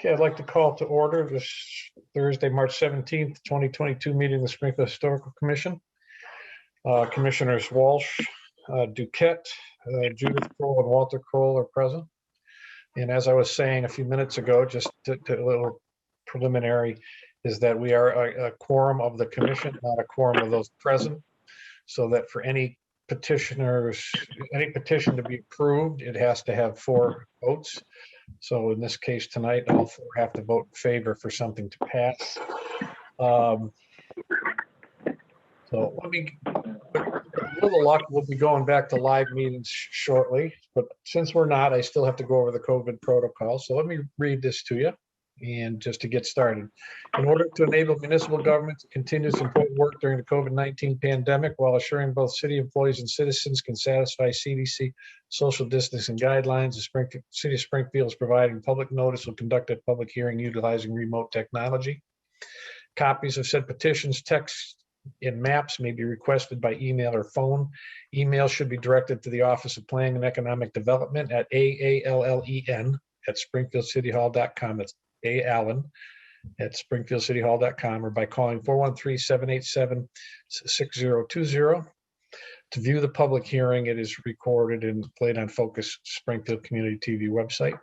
Okay, I'd like to call to order this Thursday, March 17th, 2022 meeting of the Springfield Historical Commission. Commissioners Walsh, Duquette, Judith Kroll, and Walter Kroll are present. And as I was saying a few minutes ago, just a little preliminary, is that we are a quorum of the commission, not a quorum of those present. So that for any petitioners, any petition to be approved, it has to have 4 votes. So in this case tonight, all 4 have to vote in favor for something to pass. So let me, with a little luck, we'll be going back to live meetings shortly. But since we're not, I still have to go over the COVID protocol. So let me read this to you. And just to get started, in order to enable municipal government to continue its important work during the COVID-19 pandemic while assuring both city employees and citizens can satisfy CDC social distancing guidelines, the City of Springfield is providing public notice will conduct a public hearing utilizing remote technology. Copies of said petitions, text, and maps may be requested by email or phone. Email should be directed to the Office of Planning and Economic Development at aallen@springfieldcityhall.com. That's Allen at springfieldcityhall.com, or by calling 413-787-6020. To view the public hearing, it is recorded and played on Focus Springfield Community TV website.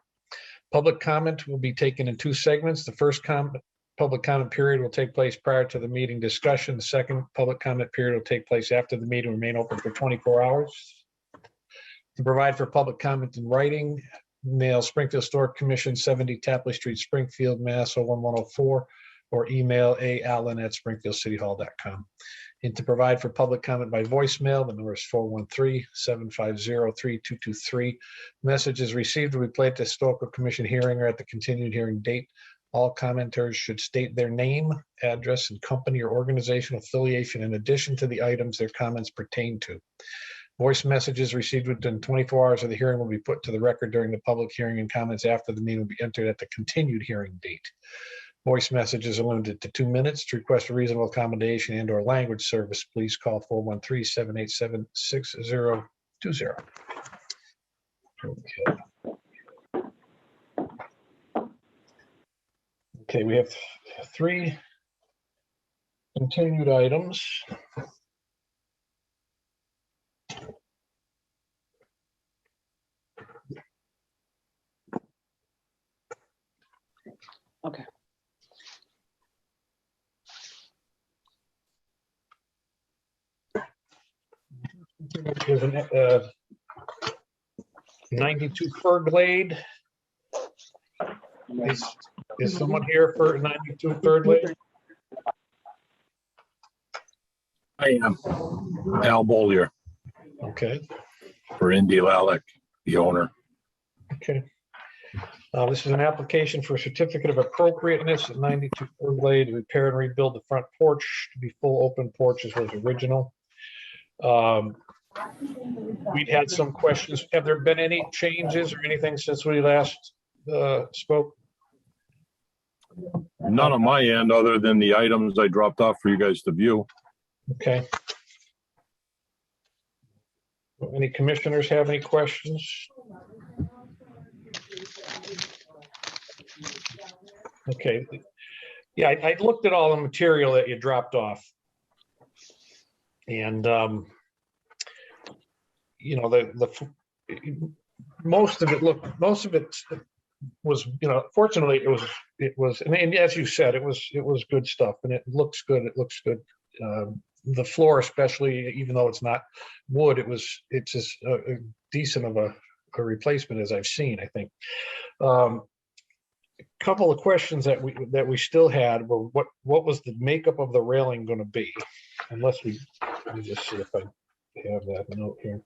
Public comment will be taken in 2 segments. The first public comment period will take place prior to the meeting discussion. The second public comment period will take place after the meeting, remain open for 24 hours. To provide for public comment in writing, mail Springfield Historic Commission, 70 Tapley Street, Springfield, Mass. 01104, or email allen@springfieldcityhall.com. And to provide for public comment by voicemail, the number is 413-750-3223. Messages received will be played at the Historical Commission hearing or at the continued hearing date. All commenters should state their name, address, and company or organizational affiliation in addition to the items their comments pertain to. Voice messages received within 24 hours of the hearing will be put to the record during the public hearing, and comments after the meeting will be entered at the continued hearing date. Voice messages are limited to 2 minutes. To request a reasonable accommodation and or language service, please call 413-787-6020. Okay, we have 3 continued items. Okay. There's a 92 Fir Glade. Is someone here for 92 Fir Glade? I am Al Bollier Okay. for Indy Lalek, the owner. Okay. This is an application for a certificate of appropriateness at 92 Fir Glade to repair and rebuild the front porch to be full open porch as was original. We'd had some questions. Have there been any changes or anything since we last spoke? None on my end, other than the items I dropped off for you guys to view. Okay. Any commissioners have any questions? Okay. Yeah, I looked at all the material that you dropped off. And, you know, most of it was, you know, fortunately it was, and as you said, it was good stuff, and it looks good. It looks good. The floor, especially, even though it's not wood, it's as decent of a replacement as I've seen, I think. Couple of questions that we still had were what was the makeup of the railing going to be? Unless let me just see if I have that note here.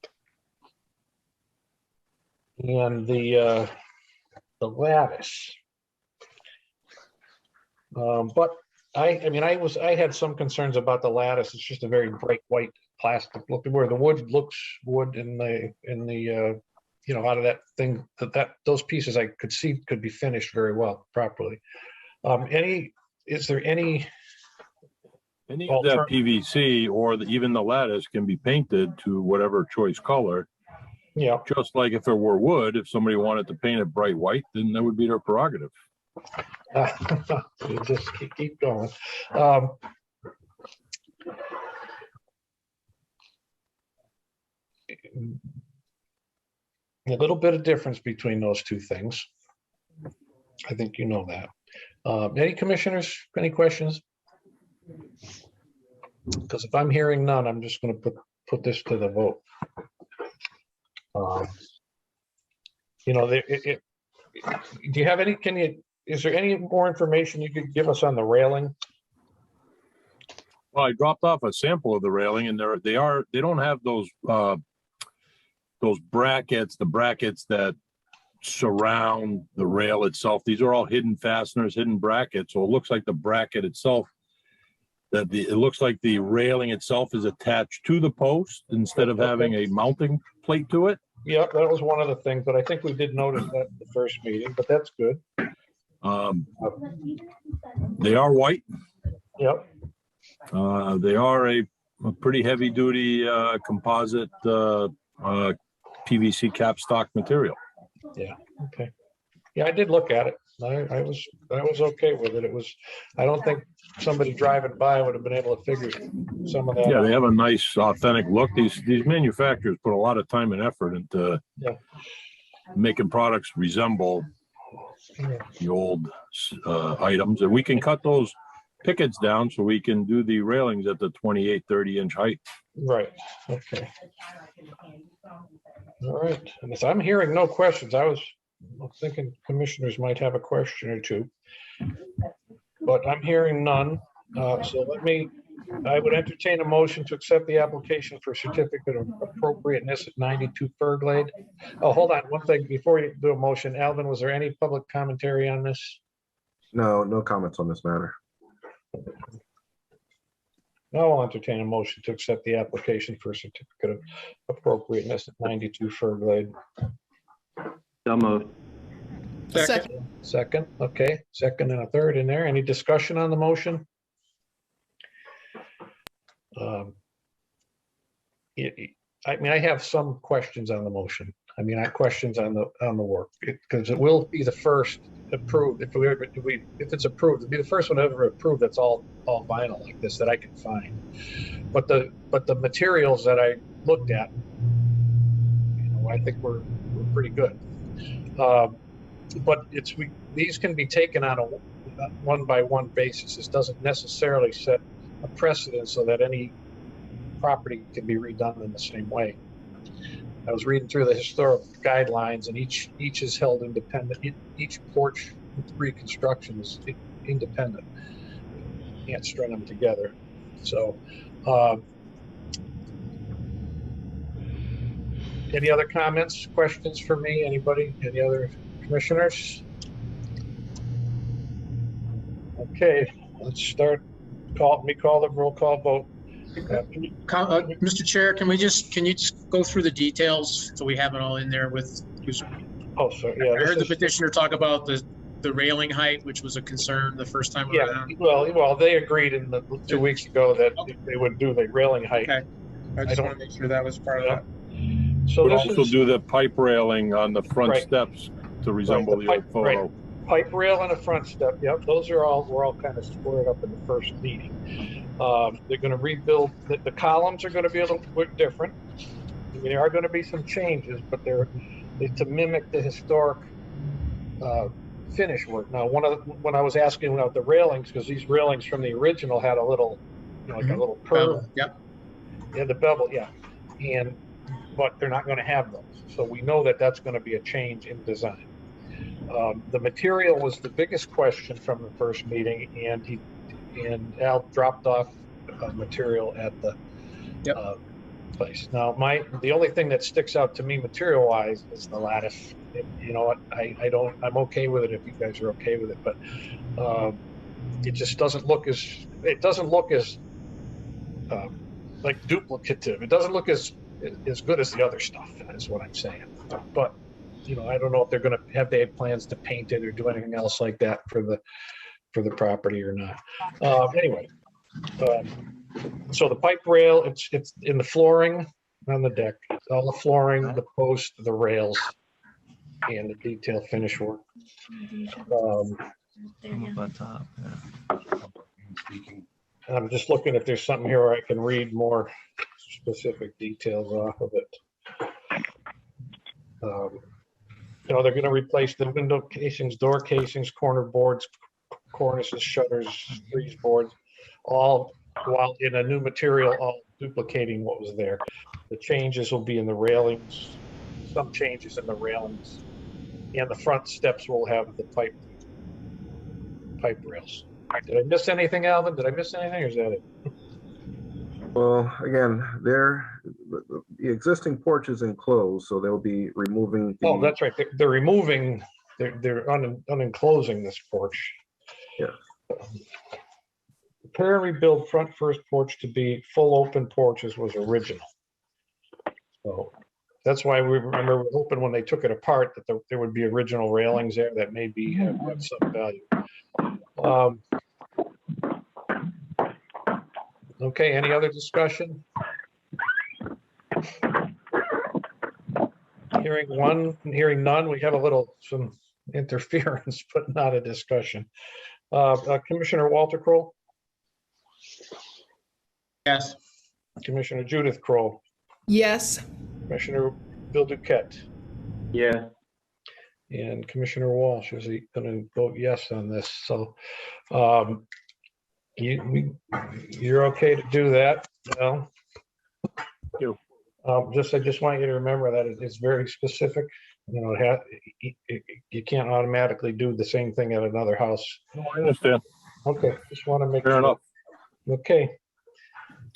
And the lattice. But I had some concerns about the lattice. It's just a very bright white plastic look, where the wood looks wood in the you know, out of that thing, those pieces I could see could be finished very well, properly. Is there any of that PVC or even the lattice can be painted to whatever choice color. Yeah. Just like if it were wood, if somebody wanted to paint it bright white, then that would be their prerogative. You just keep going. A little bit of difference between those two things. I think you know that. Any commissioners, any questions? Because if I'm hearing none, I'm just going to put this to the vote. You know, do you have any, is there any more information you could give us on the railing? Well, I dropped off a sample of the railing, and they don't have those brackets, the brackets that surround the rail itself. These are all hidden fasteners, hidden brackets. So it looks like the bracket itself, it looks like the railing itself is attached to the post instead of having a mounting plate to it. Yeah, that was one of the things, but I think we did notice that in the first meeting, but that's good. They are white. Yep. They are a pretty heavy duty composite PVC capstock material. Yeah. Okay. Yeah, I did look at it. I was okay with it. I don't think somebody driving by would have been able to figure some of that Yeah, out. they have a nice authentic look. These manufacturers put a lot of time and effort into making products resemble the old items, and we can cut those pickets down so we can do the railings at the 28-30-inch height. Right. Okay. All right. And if I'm hearing no questions, I was thinking commissioners might have a question or two, but I'm hearing none. So I would entertain a motion to accept the application for certificate of appropriateness at 92 Furglade. Oh, hold on one thing before you do a motion. Alvin, was there any public commentary on this? No comments on this matter. Now I'll entertain a motion to accept the application for certificate of appropriateness at 92 Furglade. So moved. Second, okay, second and a third in there. Any discussion on the motion? I mean, I have some questions on the motion. I mean, I have questions on the work because it will be the first approved. If it's approved, it'll be the first one ever approved that's all vinyl like this that I can find. But the materials that I looked at, you know, I think we're pretty good. But these can be taken on a one-by-one basis. This doesn't necessarily set a precedent so that any property can be redone in the same way. I was reading through the historic guidelines, and each is held independent. Each porch reconstruction is independent. You can't string them together. So, any other comments, questions for me? Anybody? Any other commissioners? Okay, let's start. Let me call the roll call vote. Mr. Chair, can you just go through the details so we have it all in there with? Oh, sorry. Yeah, I heard the petitioner talk about the railing height, which was a concern the first time around. Well, they agreed in the 2 weeks ago that they would do the railing height. Okay, I just want to make sure that was part of that. So We'd this also is do the pipe railing on the front Right. steps to resemble Right, the old photo. pipe rail and a front step. Yep, those are all kind of squared up in the first meeting. They're going to rebuild. The columns are going to be a little bit different. I mean, there are going to be some changes, but they're to mimic the historic finish work. Now, when I was asking about the railings, because these railings from the original had a little, you know, like a little curve. Yep. Yeah, the bevel. Yeah, but they're not going to have those. So we know that that's going to be a change in design. The material was the biggest question from the first meeting, and Al dropped off material at the place. Now, the only thing that sticks out to me material-wise is the lattice. You know what? I'm okay with it if you guys are okay with it, but it just doesn't look as like duplicative. It doesn't look as good as the other stuff. Is what I'm saying. But you know, I don't know if they're going to have plans to paint it or do anything else like that for the property or not. Anyway, so the pipe rail, it's in the flooring on the deck. It's all the flooring, the post, the rails, and the detail finish work. Up on top, yeah. I'm just looking if there's something here where I can read more specific details off of it. You know, they're gonna replace the window casings, door casings, corner boards, cornices, shutters, frieze boards, all while in a new material, all duplicating what was there. The changes will be in the railings, some changes in the railings, and the front steps will have the pipe rails. Did I miss anything, Alvin? Did I miss anything, or is that it? Well, again, the existing porch is enclosed, so they'll be removing Oh, the, that's right. They're removing, they're unenclosing this porch. yes. Repair and rebuild front first porch to be full open porches was original. So that's why we remember we were hoping when they took it apart that there would be original railings there that maybe have some value. Okay, any other discussion? Hearing none, we have some interference, but not a discussion. Commissioner Walter Kroll, Yes. Commissioner Judith Kroll, Yes. Commissioner Bill Duquette, Yeah. and Commissioner Walsh is going to vote yes on this. So you're okay to do that, Al? Thank you. I just want you to remember that it's very specific. You know, you can't automatically do the same thing at another house. No, I understand. Okay, just want to make Fair sure. enough. Okay.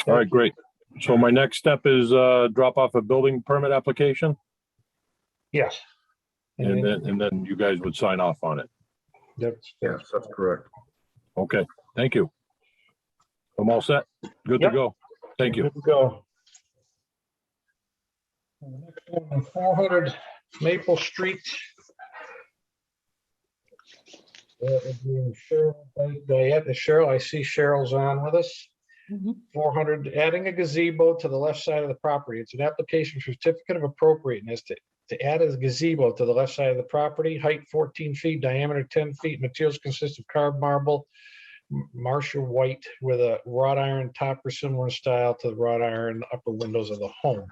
All right, great. So my next step is drop off a building permit application, Yes. and then you guys would sign off on it. That's Yes, that's correct. Okay, thank you. I'm all set. Good to Yep. go. Thank you. Good to go. Next one, 400 Maple Street. That would be Cheryl, I see Cheryl's on with us. 400, adding a gazebo to the left side of the property. It's an application for certificate of appropriateness to add a gazebo to the left side of the property. Height 14 feet, diameter 10 feet. Materials consist of carved marble, Marcia white with a wrought iron topper similar in style to the wrought iron upper windows of the home.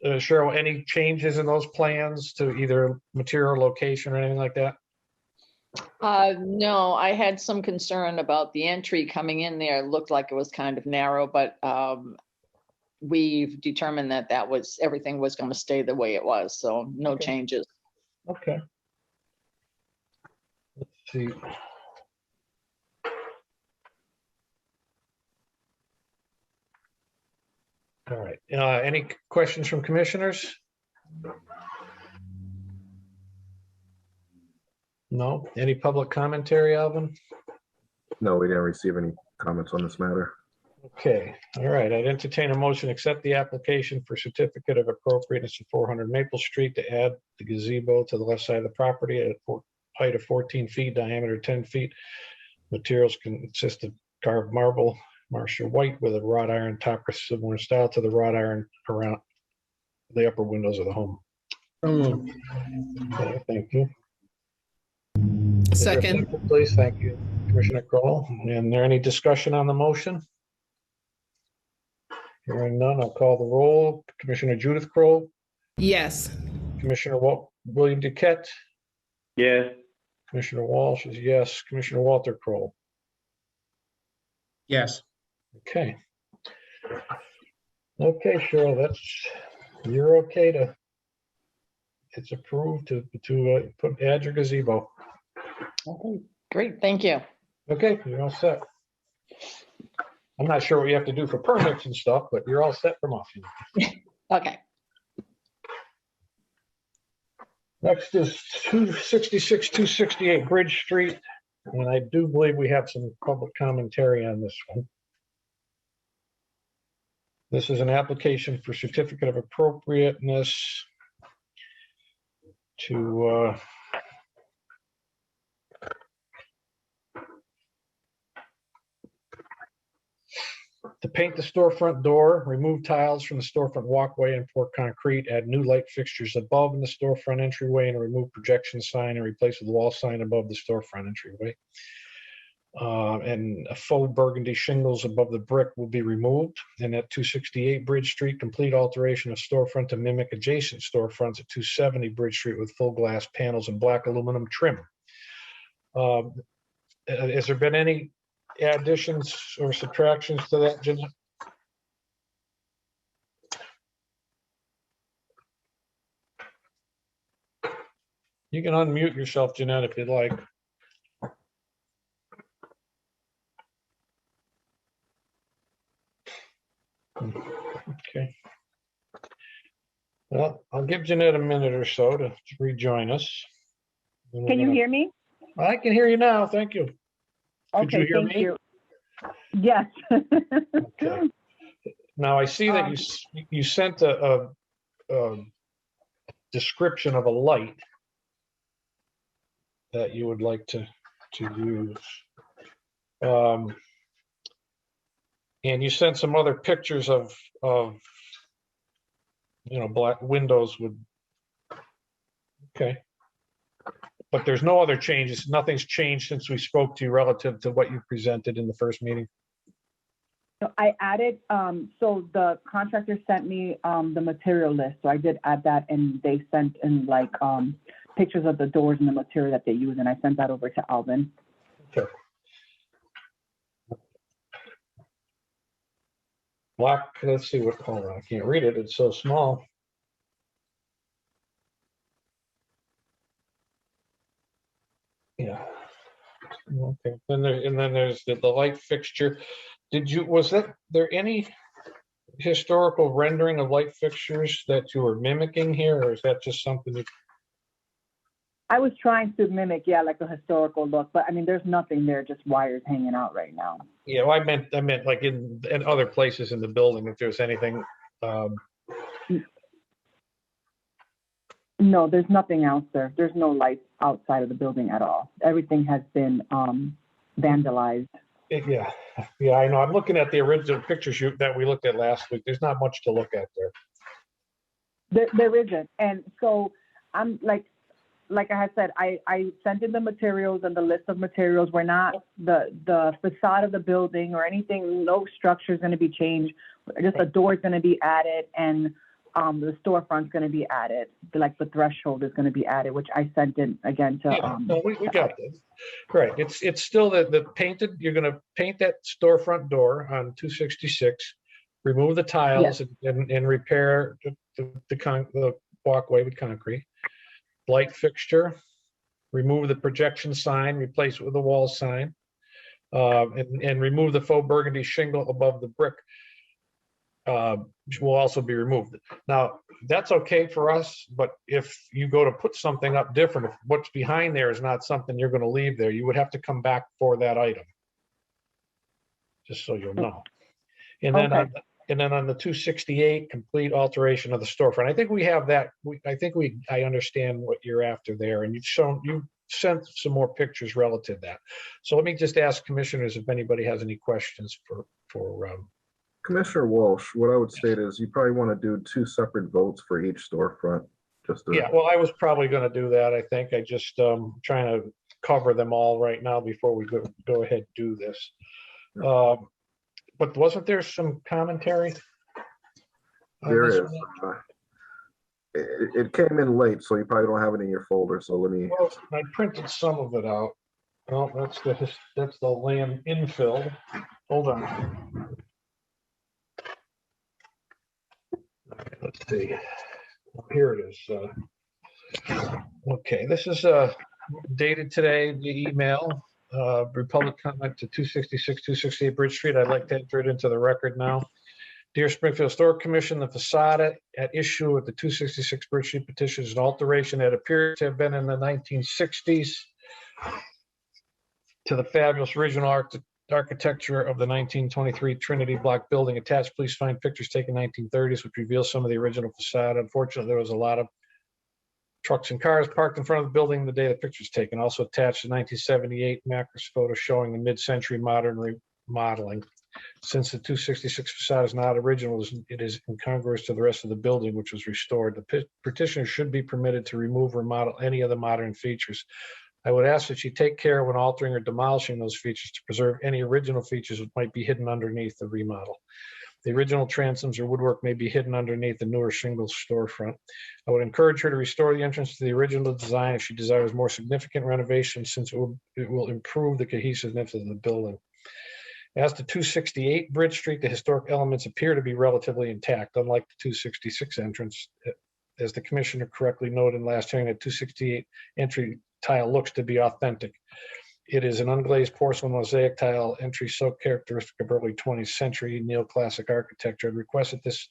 Cheryl, any changes in those plans to either material, location, or anything like that? No, I had some concern about the entry coming in there. It looked like it was kind of narrow, but we've determined that everything was going to stay the way it was. So no Okay. changes. Okay. Let's see. All right. Any questions from commissioners? No? Any public commentary, Alvin? No, we didn't receive any comments on this matter. Okay. All right. I'd entertain a motion, accept the application for certificate of appropriateness of 400 Maple Street to add the gazebo to the left side of the property at a height of 14 feet, diameter 10 feet. Materials consist of carved marble, Marcia white with a wrought iron topper similar in style to the wrought iron around the upper windows of the home. Okay, thank you. Is there a Second. Please, thank you, Commissioner Kroll. And there any discussion on the motion? Hearing none, I'll call the roll. Commissioner Judith Kroll, Yes. Commissioner William Duquette, Yeah. Commissioner Walsh is yes, Commissioner Walter Kroll. Yes. Okay. Okay, Cheryl, you're okay to, it's approved to add your gazebo. Okay, great. Thank you. Okay, you're all set. I'm not sure what you have to do for permits and stuff, but you're all set from off. Okay. Next is 266, 268 Bridge Street. And I do believe we have some public commentary on this one. This is an application for certificate of appropriateness to To paint the storefront door, remove tiles from the storefront walkway and pour concrete, add new light fixtures above in the storefront entryway, and remove projection sign and replace with the wall sign above the storefront entryway. And a faux burgundy shingles above the brick will be removed. And at 268 Bridge Street, complete alteration of storefront to mimic adjacent storefronts at 270 Bridge Street with full glass panels and black aluminum trim. Has there been any additions or subtractions to that, Jeanette? You can unmute yourself, Jeanette, if you'd like. Okay. Well, I'll give Jeanette a minute or so to rejoin us. Can you hear me? I can hear you now. Thank you. Could you Okay, hear thank me? you. Yes. Okay. Now I see that you sent a description of a light that you would like to use. And you sent some other pictures of black windows with, okay. But there's no other changes. Nothing's changed since we spoke to you relative to what you presented in the first meeting. So I added, so the contractor sent me the material list. So I did add that, and they sent in like pictures of the doors and the material that they use, and I sent that over to Alvin. Okay. Black, let's see what color. I can't read it. It's so small. Yeah. Okay. And then there's the light fixture. Was there any historical rendering of light fixtures that you were mimicking here, or is that just something that? I was trying to mimic, yeah, like a historical look, but I mean, there's nothing there, just wires hanging out right now. Yeah, well, I meant like in other places in the building, if there's anything. No, there's nothing else there. There's no lights outside of the building at all. Everything has been vandalized. Yeah, I know. I'm looking at the original picture shoot that we looked at last week. There's not much to look at there. There isn't. And so I'm like I had said, I sent in the materials and the list of materials. We're not, the facade of the building or anything, no structure is going to be changed. Just a door is going to be added, and the storefront's going to be added. Like the threshold is going to be added, which I sent in again to. Yeah, no, we got this. Right. It's still the painted. You're going to paint that storefront door on 266. Remove the tiles, yes, and repair the walkway with concrete. Light fixture. Remove the projection sign. Replace it with a wall sign. And remove the faux burgundy shingle above the brick. Will also be removed. Now, that's okay for us, but if you go to put something up different, if what's behind there is not something you're going to leave there, you would have to come back for that item. Just so you'll know. And then, okay, on the 268, complete alteration of the storefront. I think we have that. I understand what you're after there, and you sent some more pictures relative to that. So let me just ask commissioners if anybody has any questions for Commissioner Walsh, what I would state is you probably want to do 2 separate votes for each storefront. Yeah, well, I was probably going to do that. I think I just trying to cover them all right now before we go ahead and do this. But wasn't there some commentary? There is. It came in late, so you probably don't have it in your folder. So let me. Well, I printed some of it out. Well, that's the land infill. Hold on. Let's see. Here it is. Okay, this is dated today, the email. Republic comment to 266, 268 Bridge Street. I'd like to enter it into the record now. Dear Springfield Store Commission, the facade at issue with the 266 Bridge Street petition is an alteration that appears to have been in the 1960s to the fabulous original architecture of the 1923 Trinity Block building. Attached, please find pictures taken 1930s, which reveals some of the original facade. Unfortunately, there was a lot of trucks and cars parked in front of the building the day the picture's taken. Also attached to 1978 Macros photo showing the mid-century modern remodeling. Since the 266 facade is not original, it is incongruous to the rest of the building, which was restored. The petitioner should be permitted to remove or remodel any of the modern features. I would ask that you take care when altering or demolishing those features to preserve any original features that might be hidden underneath the remodel. The original transoms or woodwork may be hidden underneath the newer shingle storefront. I would encourage her to restore the entrance to the original design if she desires more significant renovation, since it will improve the cohesiveness of the building. As to 268 Bridge Street, the historic elements appear to be relatively intact, unlike the 266 entrance. As the commissioner correctly noted in last hearing, that 268 entry tile looks to be authentic. It is an unglazed porcelain mosaic tile entry, so characteristic of early 20th century neoclassic architecture. I'd request that this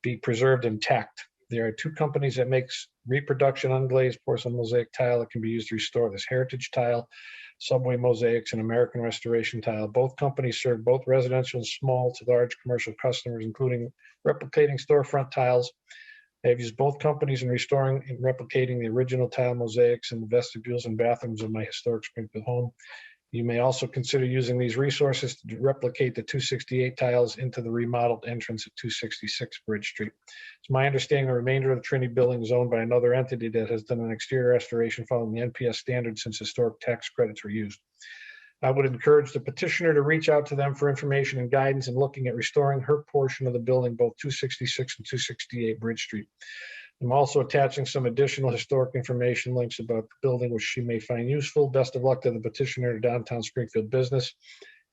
be preserved intact. There are two companies that makes reproduction unglazed porcelain mosaic tile that can be used to restore this: Heritage Tile, Subway Mosaics, and American Restoration Tile. Both companies serve both residential and small to large commercial customers, including replicating storefront tiles. I have used both companies in restoring and replicating the original tile mosaics in the vestibules and bathrooms of my historic Springfield home. You may also consider using these resources to replicate the 268 tiles into the remodeled entrance at 266 Bridge Street. It's my understanding the remainder of the Trinity building is owned by another entity that has done an exterior restoration following the NPS standard since historic tax credits were used. I would encourage the petitioner to reach out to them for information and guidance in looking at restoring her portion of the building, both 266 and 268 Bridge Street. I'm also attaching some additional historic information links about the building, which she may find useful. Best of luck to the petitioner to downtown Springfield business.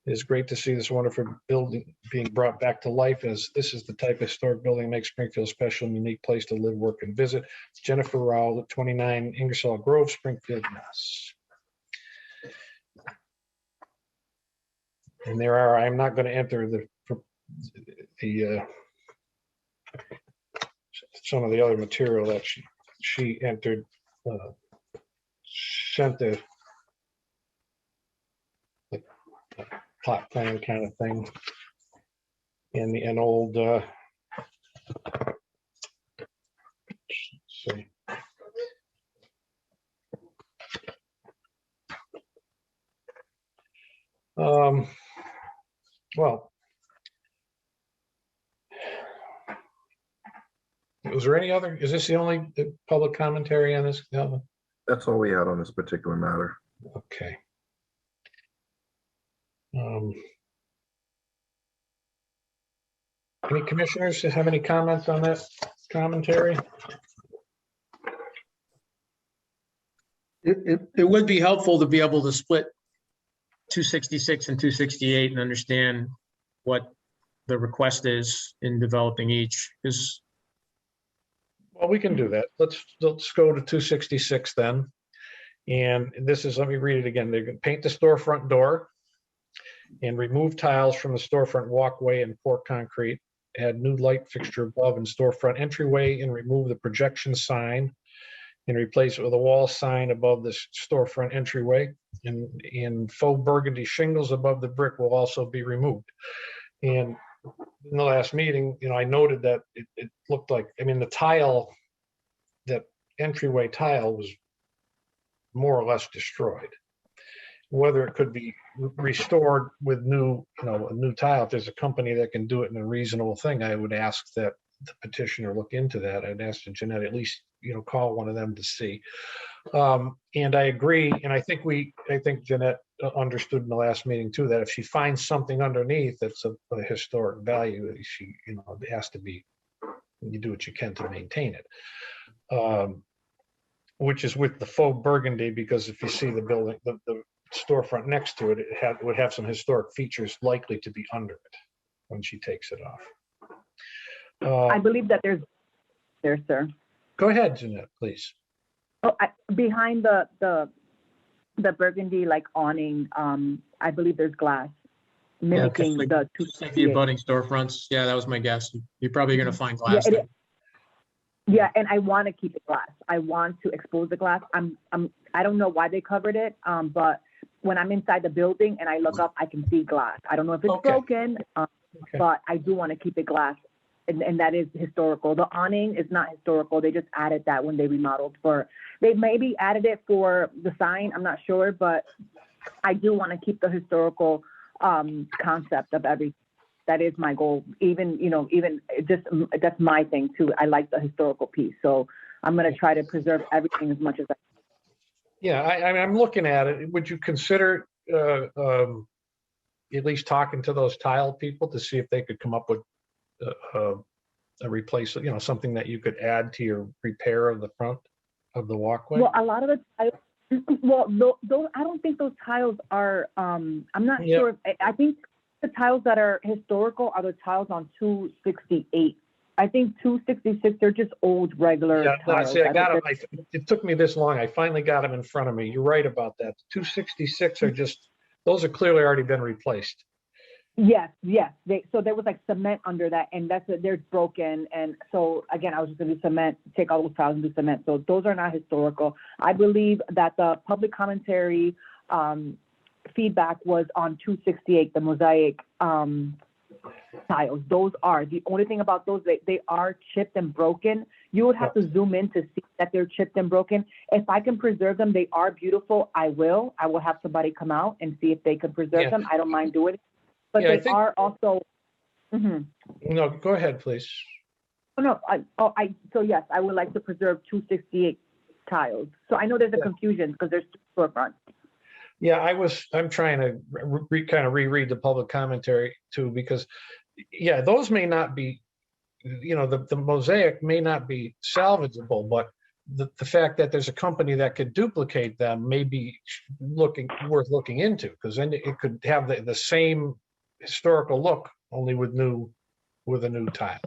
It is great to see this wonderful building being brought back to life, as this is the type of historic building that makes Springfield a special and unique place to live, work, and visit. Jennifer Rowell at 29 Ingersoll Grove, Springfield, Mass. And there are, I'm not going to enter some of the other material that she entered, sent the plot plan kind of thing in an old, let's see. Well, was there any other, is this the only public commentary on this? No? That's all we had on this particular matter. Okay. Any commissioners have any comments on that commentary? It would be helpful to be able to split 266 and 268 and understand what the request is in developing each. Well, we can do that. Let's go to 266 then. And this is, let me read it again. They're going to paint the storefront door and remove tiles from the storefront walkway and pour concrete, add new light fixture above and storefront entryway, and remove the projection sign and replace it with a wall sign above the storefront entryway. And faux burgundy shingles above the brick will also be removed. And in the last meeting, I noted that it looked like, the tile, that entryway tile was more or less destroyed. Whether it could be restored with new, a new tile, if there's a company that can do it in a reasonable thing, I would ask that the petitioner look into that. I'd ask Jeanette at least, call one of them to see. And I agree, and I think Jeanette understood in the last meeting too, that if she finds something underneath that's of a historic value, she, it has to be, you do what you can to maintain it. Which is with the faux burgundy, because if you see the building, the storefront next to it, it would have some historic features likely to be under it when she takes it off. I believe that there's there, sir. Go ahead, Jeanette, please. Oh, behind the burgundy like awning, I believe there's glass mimicking the The 268. abutting storefronts. Yeah, that was my guess. You're probably going to find glass. Yeah, yeah, and I want to keep it glass. I want to expose the glass. I don't know why they covered it, but when I'm inside the building and I look up, I can see glass. I don't know if it's broken, but I do want to keep it glass, and that is historical. The awning is not historical. They just added that when they remodeled they maybe added it for the sign. I'm not sure, but I do want to keep the historical concept of everything. that is my goal. Even, you know, even just, that's my thing too. I like the historical piece. So I'm going to try to preserve everything as much as I can. Yeah, I'm looking at it. Would you consider at least talking to those tile people to see if they could come up with a replace, you know, something that you could add to your repair of the front of the walkway? Well, a lot of the tiles, well, those, I don't think those tiles are, I'm not Yeah. sure. I think the tiles that are historical are the tiles on 268. I think 266, they're just old regular Yeah, no, tiles. see, I got them. It took me this long. I finally got them in front of me. You're right about that. The 266 are just, those are clearly already been replaced. Yes, yes. So there was like cement under that, and they're broken. And so again, I was just gonna do cement, take all those tiles and do cement. So those are not historical. I believe that the public commentary feedback was on 268, the mosaic tiles. Those are the only thing about those. They are chipped and broken. You would have to zoom in to see that they're chipped and broken. If I can preserve them, they are beautiful. I will have somebody come out and see if they can preserve them. I don't mind doing it. But Yeah, I they think- are also. Mhm. No, go ahead, please. Oh, no, so yes, I would like to preserve 268 tiles. So I know there's a confusion because there's two storefronts. Yeah, I'm trying to kind of reread the public commentary too, because yeah, those may not be, you know, the mosaic may not be salvageable, but the fact that there's a company that could duplicate them may be worth looking into, because then it could have the same historical look, only with a new tile.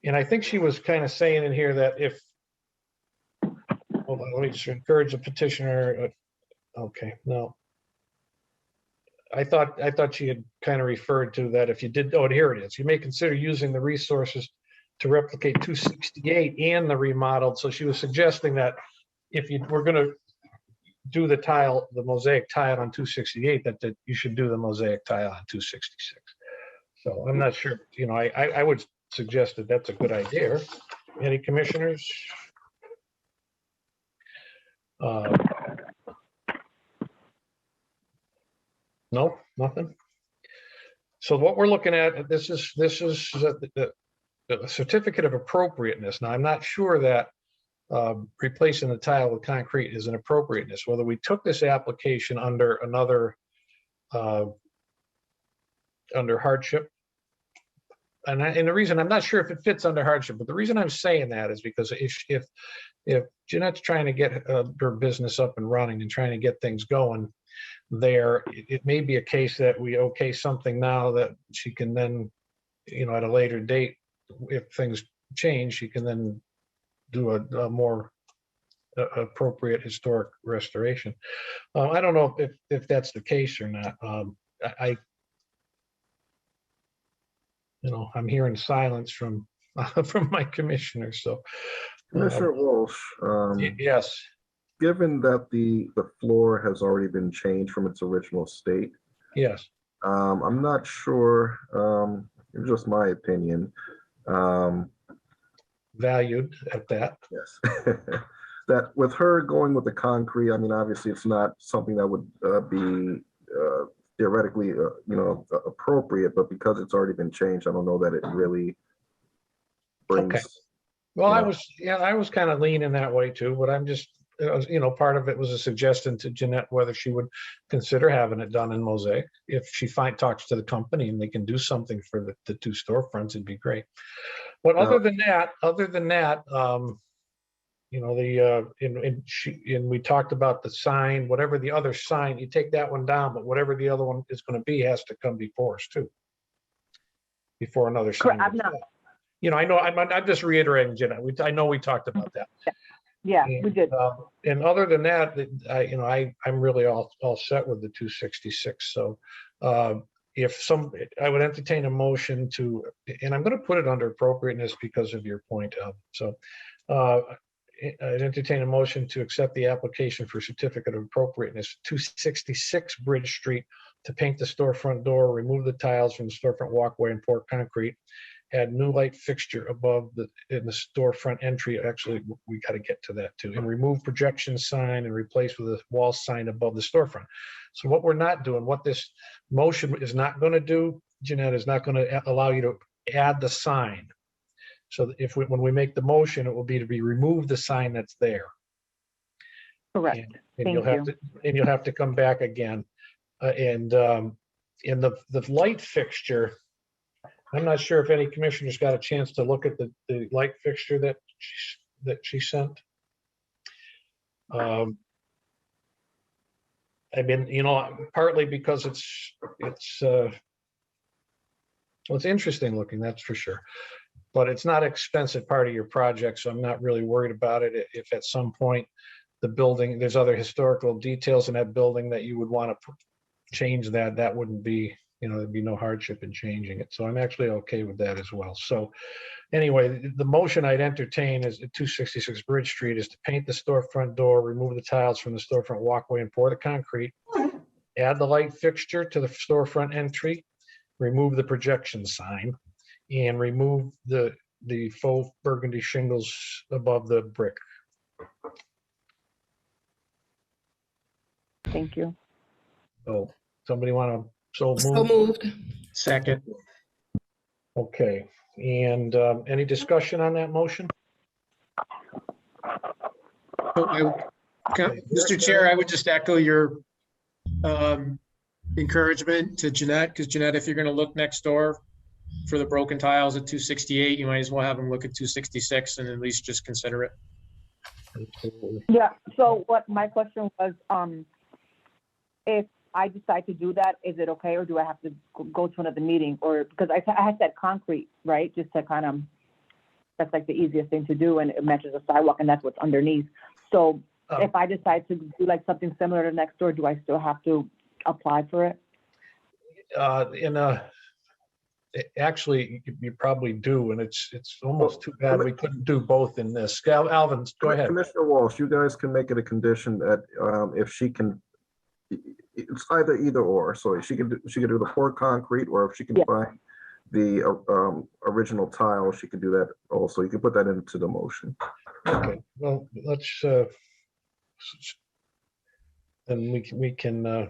And I think she was kind of saying in here that if, hold on, let me just encourage the petitioner. Okay, no. I thought she had kind of referred to that if you did, oh, here it is. You may consider using the resources to replicate 268 and the remodeled. So she was suggesting that if you were going to do the mosaic tile on 268, that you should do the mosaic tile on 266. So I'm not sure, you know, I would suggest that that's a good idea. Any commissioners? No, nothing. So what we're looking at, this is the certificate of appropriateness. Now, I'm not sure that replacing the tile with concrete is an appropriateness, whether we took this application under another under hardship. And the reason I'm not sure if it fits under hardship, but the reason I'm saying that is because if Jeanette's trying to get her business up and running and trying to get things going there, it may be a case that we okay something now that she can then, you know, at a later date, if things change, she can then do a more appropriate historic restoration. I don't know if that's the case or not. You know, I'm hearing silence from from my commissioners. So, Commissioner Walsh, yes, given that the floor has already been changed from its original state, yes, I'm not sure. It's just my opinion. valued at that. Yes, that with her going with the concrete, I mean, obviously, it's not something that would be theoretically, you know, appropriate, but because it's already been changed, I don't know that it really brings. Okay. Well, I was kind of leaning that way too, but I'm just, you know, part of it was a suggestion to Jeanette whether she would consider having it done in mosaic. If she talks to the company and they can do something for the two storefronts, it'd be great. But other than that, you know, and we talked about the sign, whatever the other sign, you take that one down, but whatever the other one is going to be has to come before us too. Before another sign. Correct, I'm not. You know, I know, I'm just reiterating, Jenna. I know we talked about that. Yeah, And, we did. And other than that, you know, I'm really all set with the 266. So I would entertain a motion to, and I'm going to put it under appropriateness because of your point. I'd entertain a motion to accept the application for certificate of appropriateness, 266 Bridge Street, to paint the storefront door, remove the tiles from the storefront walkway and pour concrete, add new light fixture above in the storefront entry. Actually, we got to get to that too. And remove projection sign and replace with a wall sign above the storefront. So what we're not doing, what this motion is not going to do, Jeanette, is not going to allow you to add the sign. So if when we make the motion, it will be to remove the sign that's there. Correct. And Thank you'll have you. you'll have to come back again. In the light fixture, I'm not sure if any commissioners got a chance to look at the light fixture that she sent. I mean, you know, partly because it's interesting looking, that's for sure. But it's not an expensive part of your project, so I'm not really worried about it. If at some point the building, there's other historical details in that building that you would want to change, that wouldn't be, you know, there'd be no hardship in changing it. So I'm actually okay with that as well. So anyway, the motion I'd entertain is at 266 Bridge Street is to paint the storefront door, remove the tiles from the storefront walkway and pour the concrete, add the light fixture to the storefront entry, remove the projection sign, and remove the faux burgundy shingles above the brick. Thank you. So somebody want to, so So move? moved. Second. Okay, and any discussion on that motion? Mr. Chair, I would just echo your encouragement to Jeanette, because Jeanette, if you're going to look next door for the broken tiles at 268, you might as well have them look at 266 and at least just consider it. Yeah, so what my question was, if I decide to do that, is it okay, or do I have to go to another meeting? Or, because I had said concrete, right? Just to kind of, that's like the easiest thing to do, and it matches the sidewalk, and that's what's underneath. So if I decide to do like something similar to next door, do I still have to apply for it? Actually, you probably do, and it's almost too bad we couldn't do both in this. Alvin, go ahead. Commissioner Walsh, you guys can make it a condition that if she can, it's either or. So she can do the poured concrete, or if she can find the original tile, she can do that also. You can put that into the motion. Okay, well, let's then we can.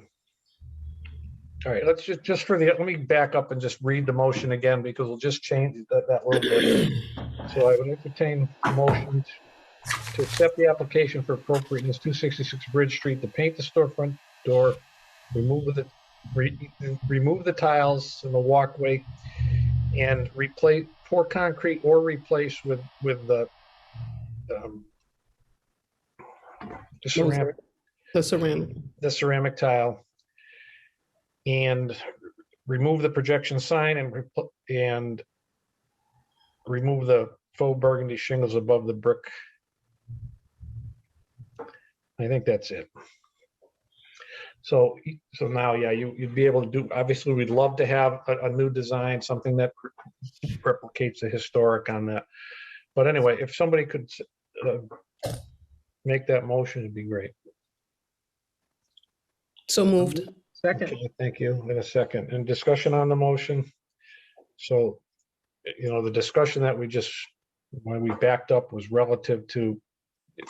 All right, let's just for the, let me back up and just read the motion again, because we'll just change that little bit. So I would entertain a motion to accept the application for appropriateness 266 Bridge Street to paint the storefront door, remove the tiles in the walkway, and pour concrete or replace with the ceramic tile, and remove the projection sign and remove the faux burgundy shingles above the brick. I think that's it. So now, yeah, you'd be able to do, obviously we'd love to have a new design, something that replicates the historic on that. But anyway, if somebody could make that motion, it'd be great. So moved. Second. Okay, thank you. In a second. And discussion on the motion. So, you know, the discussion that when we backed up was relative to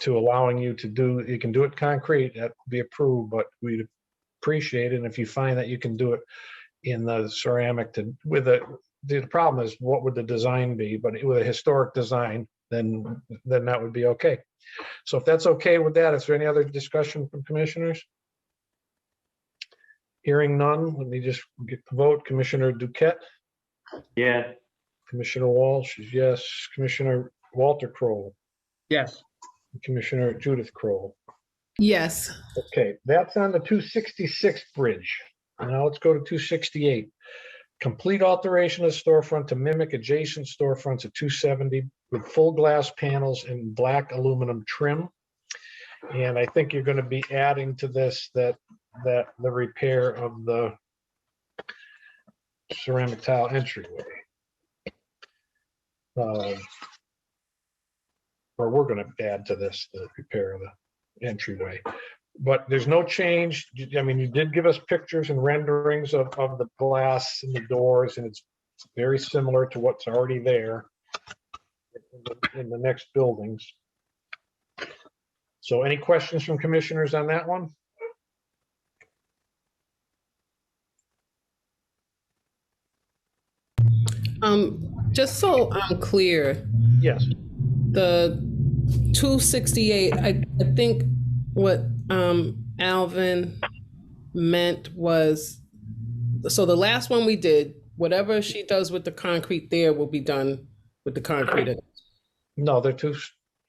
allowing you to do, you can do it concrete, that would be approved, but we'd appreciate it. And if you find that you can do it in the ceramic the problem is, what would the design be? But with a historic design, then that would be okay. So if that's okay with that, is there any other discussion from commissioners? Hearing none, let me just get the vote. Commissioner Duquette? Yeah. Commissioner Walsh is yes. Commissioner Walter Kroll? Yes. Commissioner Judith Kroll? Yes. Okay, that's on the 266 bridge. Now let's go to 268. Complete alteration of storefront to mimic adjacent storefronts at 270 with full glass panels and black aluminum trim. And I think you're going to be adding to this that the repair of the ceramic tile entryway. Or we're going to add to this the repair of the entryway. But there's no change. I mean, you did give us pictures and renderings of the glass and the doors, and it's very similar to what's already there in the next buildings. So any questions from commissioners on that one? just so I'm clear, Yes, the 268, I think what Alvin meant was, so the last one we did, whatever she does with the concrete there will be done with the concrete. no, they're two,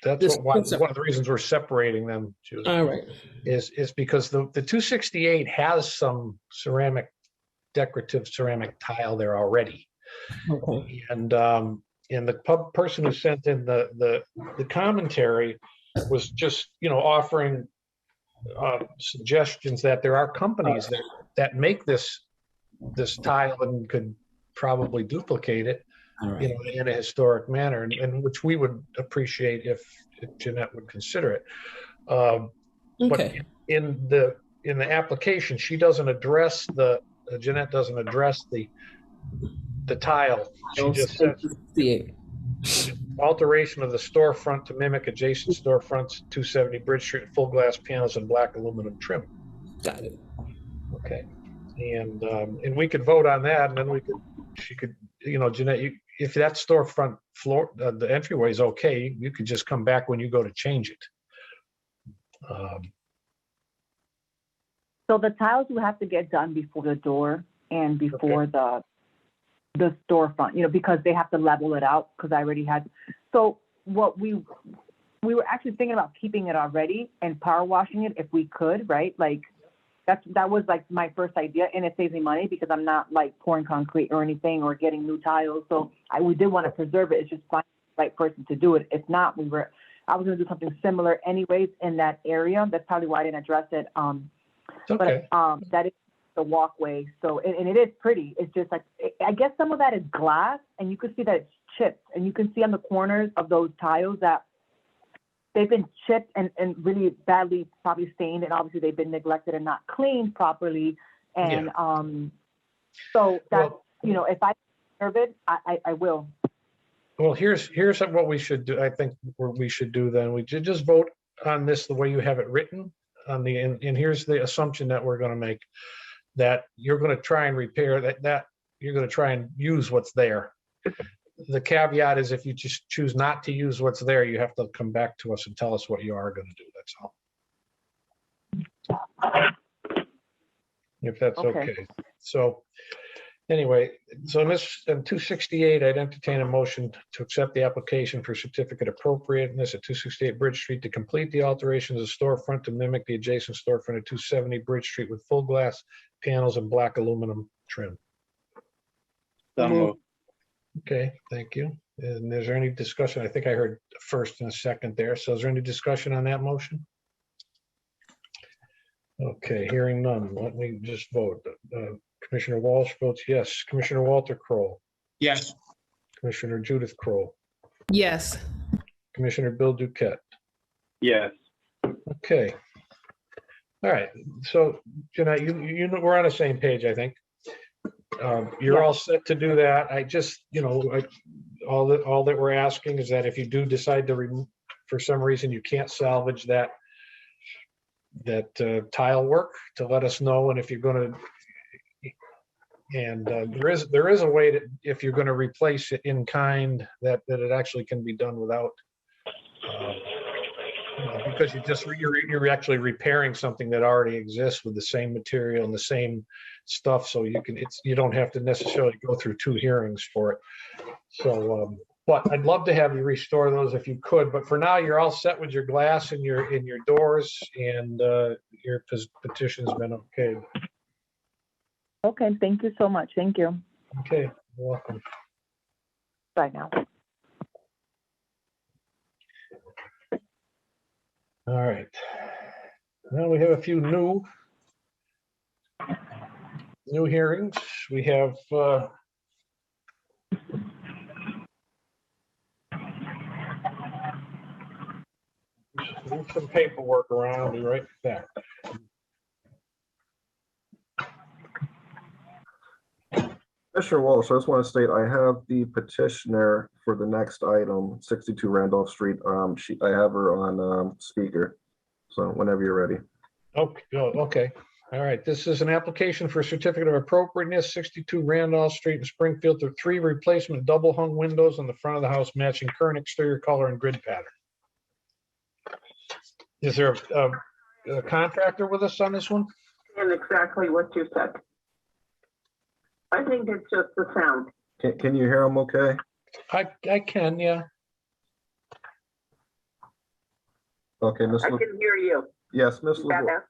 that's This- one of the reasons we're separating them, Judy, All right. is because the 268 has some decorative ceramic tile there already. Okay. And the person who sent in the commentary was just, offering suggestions that there are companies that make this tile and could probably duplicate it, All right. in a historic manner, and which we would appreciate if Jeanette would consider it. But Okay. in the application, she doesn't address Jeanette doesn't address the tile. She just says 268. alteration of the storefront to mimic adjacent storefronts, 270 Bridge Street, full glass panels and black aluminum trim. Got it. Okay. And we could vote on that, and then she could, Jeanette, if that storefront floor, the entryway is okay, you could just come back when you go to change it. So the tiles will have to get done before the door and before the storefront, because they have to level it out, because I already had. So what we were actually thinking about keeping it already and power washing it if we could, right? Like that was like my first idea, and it saves me money because I'm not like pouring concrete or anything or getting new tiles. So we did want to preserve it. It's just finding the right person to do it. If not, I was going to do something similar anyways in that area. That's probably why I didn't address it. Okay. But that is the walkway. So, and it is pretty. It's just like, I guess some of that is glass, and you can see that it's chipped, and you can see on the corners of those tiles that they've been chipped and really badly probably stained, and obviously they've been neglected and not cleaned properly. And so that's, if I serve it, I will. Well, here's what we should do. I think what we should do then, we should just vote on this the way you have it written on and here's the assumption that we're going to make, that you're going to try and repair that you're going to try and use what's there. The caveat is if you just choose not to use what's there, you have to come back to us and tell us what you are going to do. That's all. If that's okay. So anyway, so in 268, I'd entertain a motion to accept the application for certificate appropriateness at 268 Bridge Street to complete the alterations of the storefront to mimic the adjacent storefront at 270 Bridge Street with full glass panels and black aluminum trim. So moved. Okay, thank you. And is there any discussion? I think I heard a first and a second there. So is there any discussion on that motion? Okay, hearing none. Let me just vote. Commissioner Walsh votes yes. Commissioner Walter Kroll. Yes. Commissioner Judith Kroll. Yes. Commissioner Bill Duquette. Yes. Okay. All right. So, Jeanette, you know, we're on the same page, I think. You're all set to do that. I just, all that we're asking is that if you do decide to remove, for some reason you can't salvage that tile work, to let us know. And if you're going to, and there is a way that if you're going to replace it in kind, that it actually can be done without, because you're actually repairing something that already exists with the same material and the same stuff. So you don't have to necessarily go through 2 hearings for it. So, but I'd love to have you restore those if you could. But for now, you're all set with your glass and your doors, and your petition's been okay. Okay, thank you so much. Thank you. Okay, you're welcome. Bye now. All right. Now we have a few new hearings. We have move some paperwork around. I'll be right back. Commissioner Walsh, I just want to state I have the petitioner for the next item, 62 Randolph Street. I have her on speaker, so whenever you're ready. Okay. All right, this is an application for a certificate of appropriateness, 62 Randolph Street in Springfield, to 3 replacement double hung windows on the front of the house matching current exterior color and grid pattern. Is there a contractor with us on this one? And exactly what you said. I think it's just the sound. Can you hear him okay? I can, yeah. Okay, Ms. I can hear you. Yes, Ms. Better.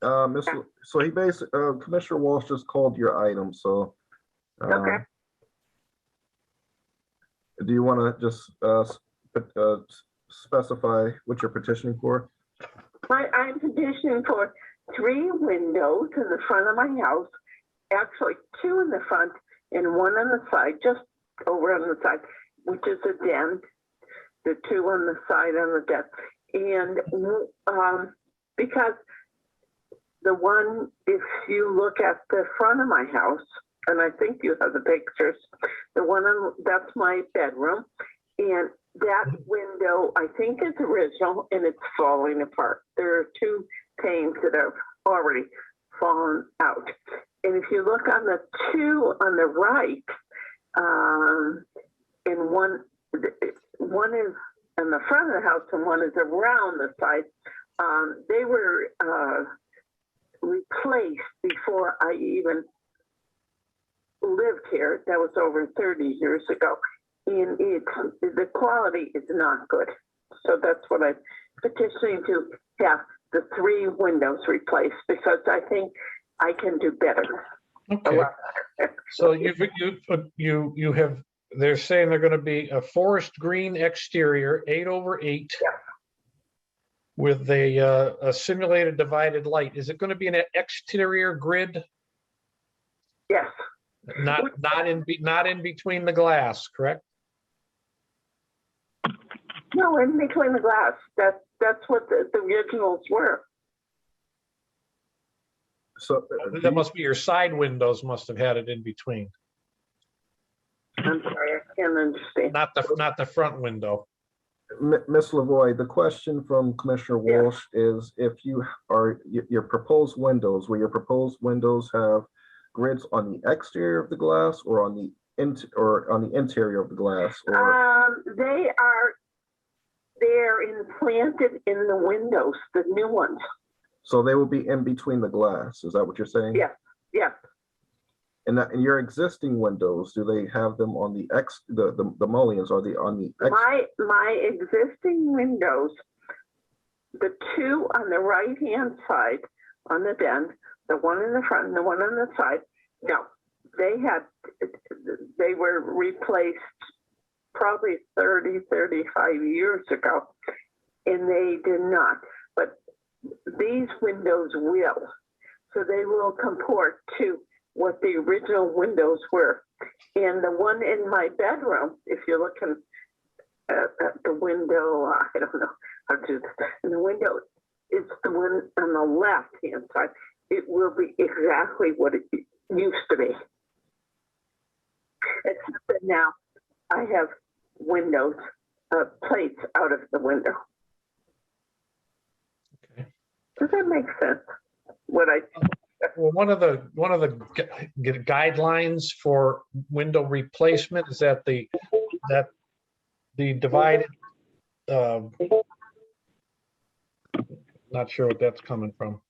So he basically, Commissioner Walsh just called your item, so. Okay. Do you want to just specify what you're petitioning for? I'm petitioning for 3 windows in the front of my house, actually 2 in the front and 1 on the side, just over on the side, which is a den, the 2 on the side on the den. And because the one, if you look at the front of my house, and I think you have the pictures, the one on, that's my bedroom, and that window, I think is original, and it's falling apart. There are 2 panes that have already fallen out. And if you look on the 2 on the right, and one is in the front of the house and one is around the side, they were replaced before I even lived here. That was over 30 years ago. And the quality is not good. So that's what I'm petitioning to have the 3 windows replaced, because I think I can do better. Okay. So you have, they're saying they're going to be a forest green exterior, 8/8. Yeah. With a simulated divided light. Is it going to be an exterior grid? Yes. Not in between the glass, correct? No, in between the glass. That's what the originals were. So That must be your side windows must have had it in between. I'm sorry, I can't understand. Not the front window. Ms. Lavoy, the question from Commissioner Walsh is if your proposed windows, will your proposed windows have grids on the exterior of the glass or on the interior of the glass? Or They're implanted in the windows, the new ones. so they will be in between the glass. Is that what you're saying? Yes, yes. And in your existing windows, do they have them on the mullions? Are they on the My existing windows, the 2 on the right-hand side on the den, the one in the front and the one on the side, no, they were replaced probably 30, 35 years ago, and they did not. But these windows will, so they will comport to what the original windows were. And the one in my bedroom, if you're looking at the window, I don't know how to do this. And the window is the one on the left-hand side. It will be exactly what it used to be. Except that now I have windows, plates out of the window. Okay. Does that make sense? Well, one of the guidelines for window replacement is that the divided, not sure what that's coming from,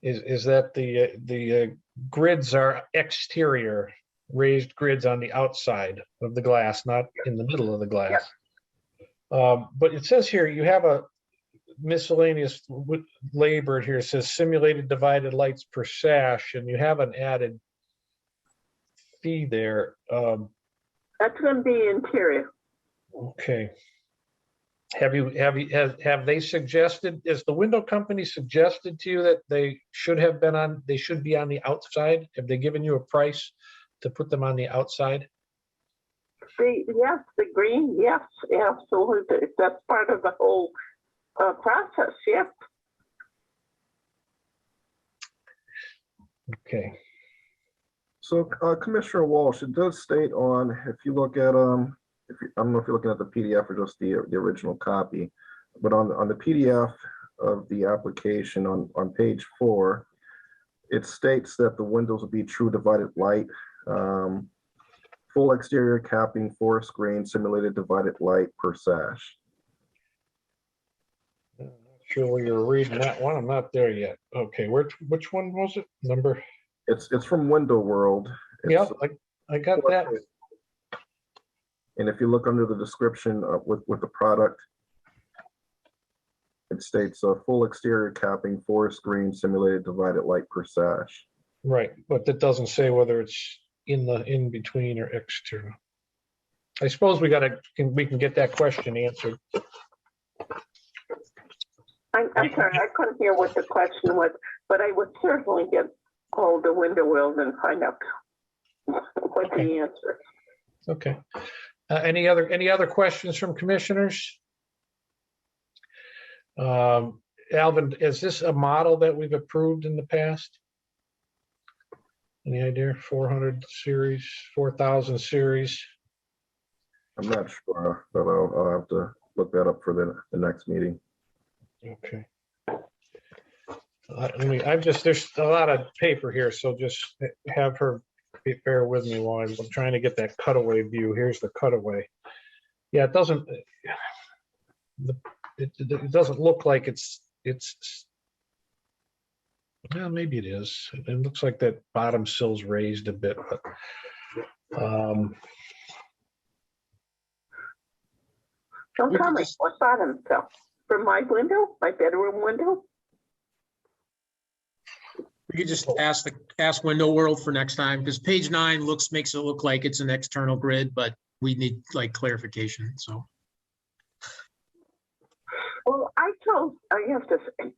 is that the grids are exterior, raised grids on the outside of the glass, not in the middle of the glass. But it says here you have a miscellaneous labor here. It says simulated divided lights per sash, and you have an added fee there. That's going to be interior. Okay. Have they suggested, has the window company suggested to you that they should be on the outside? Have they given you a price to put them on the outside? Yes, the green, yes, absolutely. That's part of the whole process, yes. Okay. So Commissioner Walsh, it does state on, if you look at, I don't know if you're looking at the PDF or just the original copy, but on the PDF of the application on page 4, it states that the windows will be true divided light, full exterior capping, forest green, simulated divided light per sash. I'm not sure where you're reading that one. I'm not there yet. Okay, which one was it? Number? It's from Window World. Yep, I got that. And if you look under the description with the product, it states full exterior capping, forest green, simulated divided light per sash. Right, but that doesn't say whether it's in between or exterior. I suppose we can get that question answered. I'm sorry, I couldn't hear what the question was, but I would certainly get hold of Window World and find out what the answer. Okay. Any other questions from commissioners? Alvin, is this a model that we've approved in the past? Any idea? 400 series, 4000 series? I'm not sure, but I'll have to look that up for the next meeting. Okay. There's a lot of paper here, so just have her bear with me while I'm trying to get that cutaway view. Here's the cutaway. Yeah, it doesn't look like it's well, maybe it is. It looks like that bottom sill's raised a bit, but don't tell me what bottom sill. From my window, my bedroom window. We could just ask Window World for next time, because page 9 makes it look like it's an external grid, but we need like clarification, so. Well, I have to say,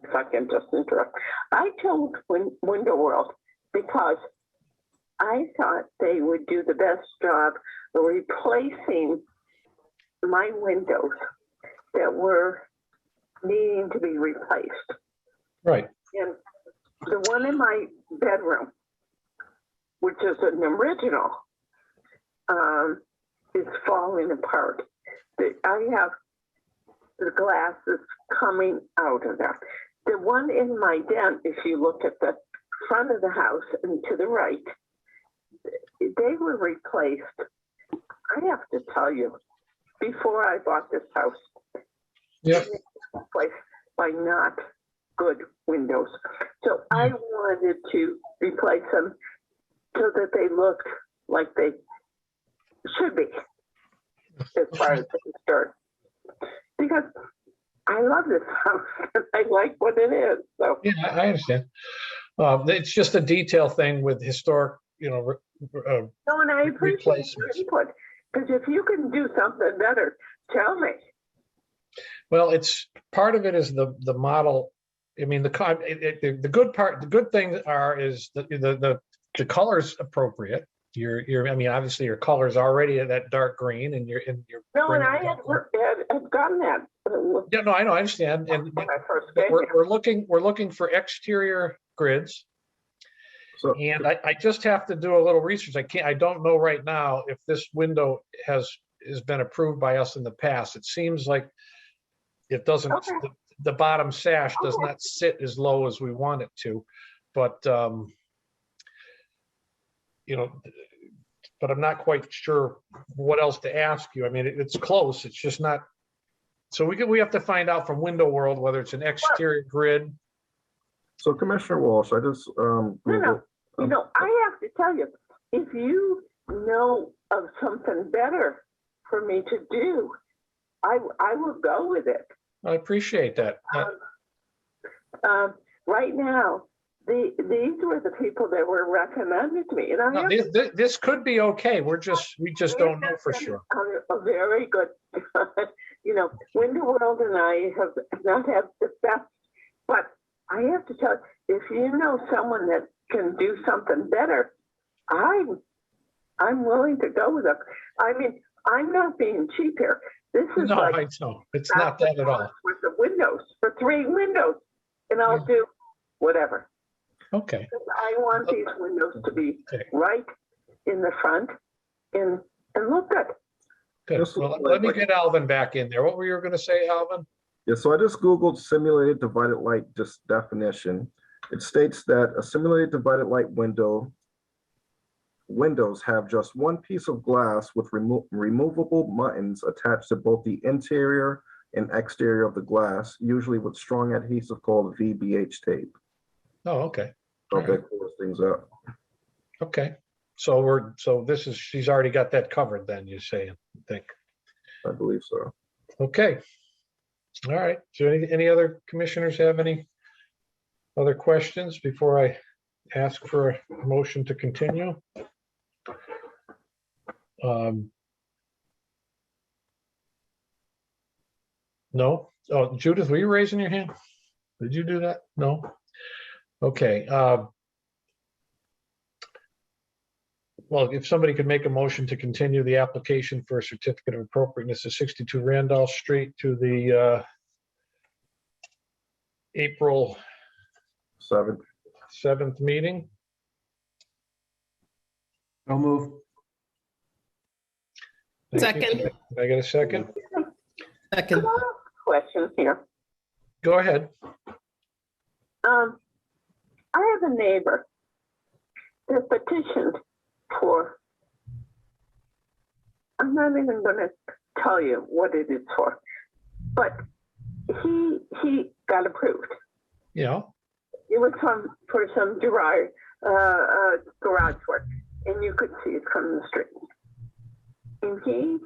if I can just interrupt, I told Window World because I thought they would do the best job of replacing my windows that were needing to be replaced. right. And the one in my bedroom, which is an original, is falling apart. I have the glass is coming out of there. The one in my den, if you look at the front of the house and to the right, they were replaced. I have to tell you, before I bought this house, Yep. replaced by not good windows. So I wanted to replace them so that they looked like they should be as far as concerned. Because I love this house and I like what it is. So Yeah, I understand. It's just a detail thing with historic, no, and I appreciate your replacements. input. Because if you can do something better, tell me. Well, it's part of it is the model. I mean, the good part, the good things is the color's appropriate. I mean, obviously your color's already that dark green, and you're No, and I had gotten that. Yeah, no, I know, I understand. And when I first came here. we're looking for exterior grids. So, And I just have to do a little research. I don't know right now if this window has been approved by us in the past. It seems like it doesn't, Okay. the bottom sash does not sit as low as we want it to, but but I'm not quite sure what else to ask you. I mean, it's close. It's just not. So we have to find out from Window World whether it's an exterior grid. so Commissioner Walsh, I just No, I have to tell you, if you know of something better for me to do, I will go with it. I appreciate that. Right now, these were the people that were recommended to me, and I No, have this could be okay. We just don't know for sure. a very good, Window World and I have not had the best, but I have to tell you, if you know someone that can do something better, I'm willing to go with them. I mean, I'm not being cheap here. This is No, like I know. It's not that at all. with the windows for 3 windows, and I'll do whatever. Okay. I want these windows to be Okay. right in the front and look good. Good. Just Well, let me get Alvin back in there. What were you going to say, Alvin? Yeah, so I just Googled simulated divided light just definition, It states that a simulated divided light windows have just one piece of glass with removable buttons attached to both the interior and exterior of the glass, usually with strong adhesive called VBH tape. Oh, okay. So All right. that clears things up. Okay. So she's already got that covered then, you're saying, I think. I believe so. Okay. All right. So any other commissioners have any other questions before I ask for a motion to continue? No? Oh, Judith, were you raising your hand? Did you do that? No? Okay. Well, if somebody could make a motion to continue the application for a certificate of appropriateness of 62 Randolph Street to the April 7th meeting. I'll move. Thank you. Second. Can I get a second? Second. Question here. Go ahead. I have a neighbor that petitioned for, I'm not even going to tell you what it is for, but he got approved. Yeah. It was for some garage work, and you could see it from the street. And he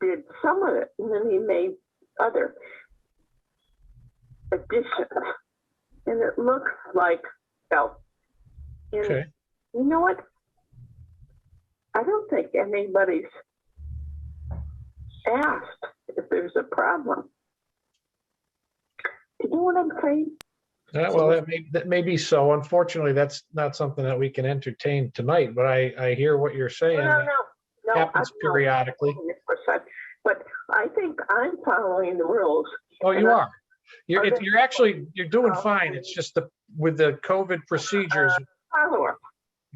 did some of it, and then he made other additions, and it looks like felt. And Okay. you know what? I don't think anybody's asked if there's a problem. You know what I'm saying? Well, that may be so. Unfortunately, that's not something that we can entertain tonight, but I hear what you're saying. No, Happens periodically. 100%, but I think I'm following the rules. Oh, you are. You're Okay. you're doing fine. It's just with the COVID procedures. Follower.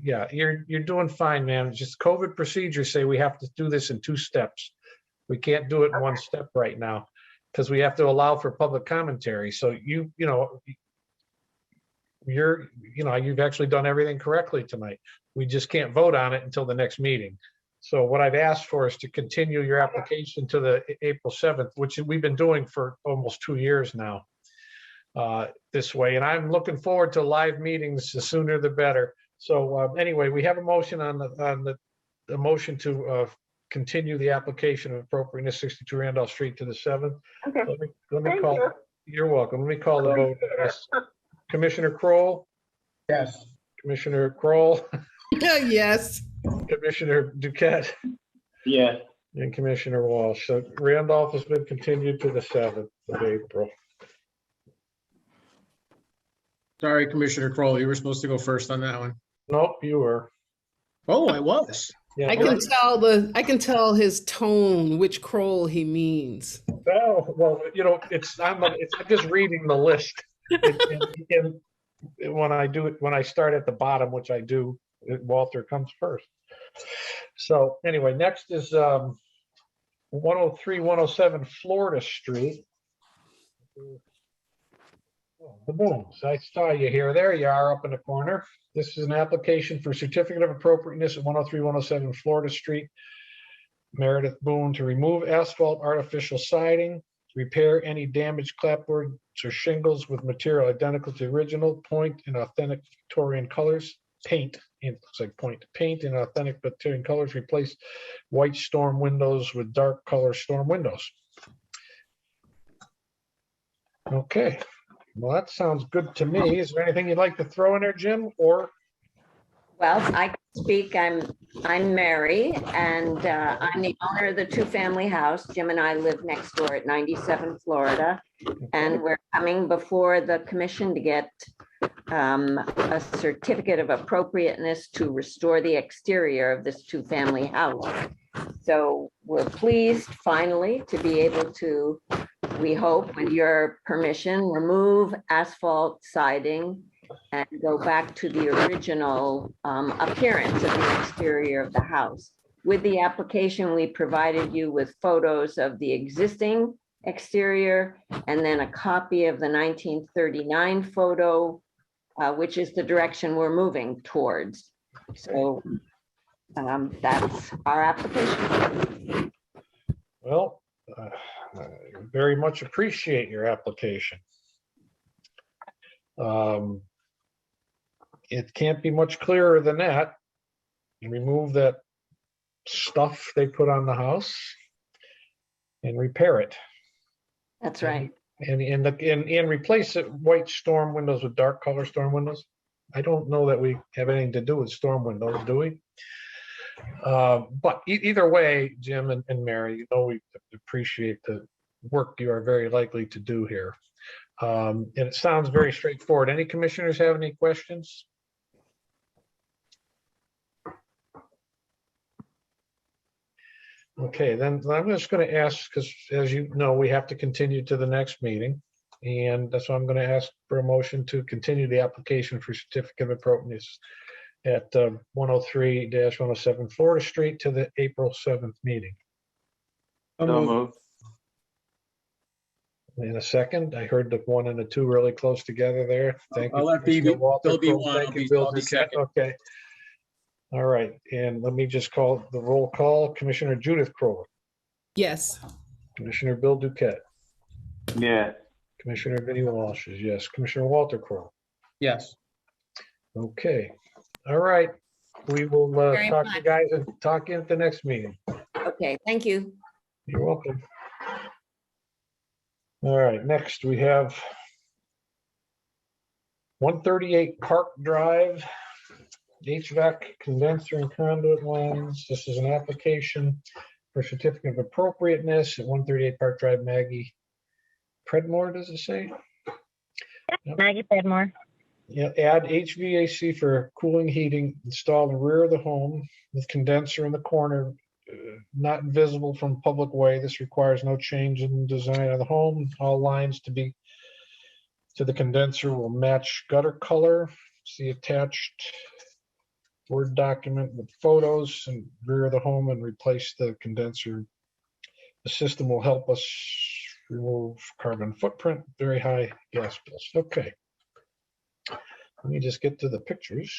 Yeah, you're doing fine, man. It's just COVID procedures say we have to do this in 2 steps. We can't do it in 1 step right now because we have to allow for public commentary. So you've actually done everything correctly tonight. We just can't vote on it until the next meeting. So what I've asked for is to continue your application to the April 7th, which we've been doing for almost 2 years now this way. And I'm looking forward to live meetings. The sooner the better. So anyway, we have a motion on the motion to continue the application of appropriateness 62 Randolph Street to the 7th. Okay. Let me Thank call. you. You're welcome. Let me call the vote. Yes. Commissioner Kroll, Yes. Commissioner Kroll, Yes. Commissioner Duquette, Yes. and Commissioner Walsh. So Randolph has been continued to the 7th of April. Sorry, Commissioner Kroll, you were supposed to go first on that one. Nope, you were. Oh, I was. Yeah, I can tell his tone which Kroll he means. well, I'm just reading the list. And when I start at the bottom, which I do, Walter comes first. So anyway, next is 103, 107 Florida Street. The Boones. I saw you here. There you are up in the corner. This is an application for certificate of appropriateness at 103, 107 Florida Street. Meredith Boone to remove asphalt artificial siding, repair any damaged clapboards or shingles with material identical to the original, paint in authentic Victorian colors, paint in authentic Victorian colors, replace white storm windows with dark color storm windows. Okay, well, that sounds good to me. Is there anything you'd like to throw in there, Jim, or? Well, I can speak. I'm Mary, and I'm the owner of the 2-family house. Jim and I live next door at 97 Florida, and we're coming before the commission to get a certificate of appropriateness to restore the exterior of this 2-family house. So we're pleased finally to be able to, we hope, with your permission, remove asphalt siding and go back to the original appearance of the exterior of the house. With the application, we provided you with photos of the existing exterior and then a copy of the 1939 photo which is the direction we're moving towards. So that's our application. Well, I very much appreciate your application. It can't be much clearer than that. Remove that stuff they put on the house and repair it. That's right. And replace it white storm windows with dark color storm windows. I don't know that we have anything to do with storm windows, do we? But either way, Jim and Mary, you know, we appreciate the work you are very likely to do here. And it sounds very straightforward. Any commissioners have any questions? Okay, then I'm just going to ask, because as you know, we have to continue to the next meeting. And that's why I'm going to ask for a motion to continue the application for certificate of appropriateness at 103-107 Florida Street to the April 7th meeting. So moved. In a second, I heard the 1 and the 2 really close together there. Thank you. I'll let Commissioner Walter Bill be Crowe. one, Thank you, Bill I'll be Duquette. second. Okay. All right, and let me just call the roll call. Commissioner Judith Crowell, Yes. Commissioner Bill Duquette, Yeah. Commissioner Vinnie Walsh is yes, Commissioner Walter Crowell. Yes. Okay, all right. We will Very talk to you much. guys and talk in at the next meeting. Okay, thank you. You're welcome. All right, next we have 138 Park Drive, HVAC condenser and conduit lines. This is an application for certificate of appropriateness at 138 Park Drive, Maggie Predmore, does it say? Yep. Maggie Predmore. Yeah, add HVAC for cooling, heating installed in the rear of the home with condenser in the corner, not visible from public way. This requires no change in design of the home. All lines to the condenser will match gutter color. See attached Word document with photos and rear of the home and replace the condenser. The system will help us remove carbon footprint, very high gas bills. Okay. Let me just get to the pictures.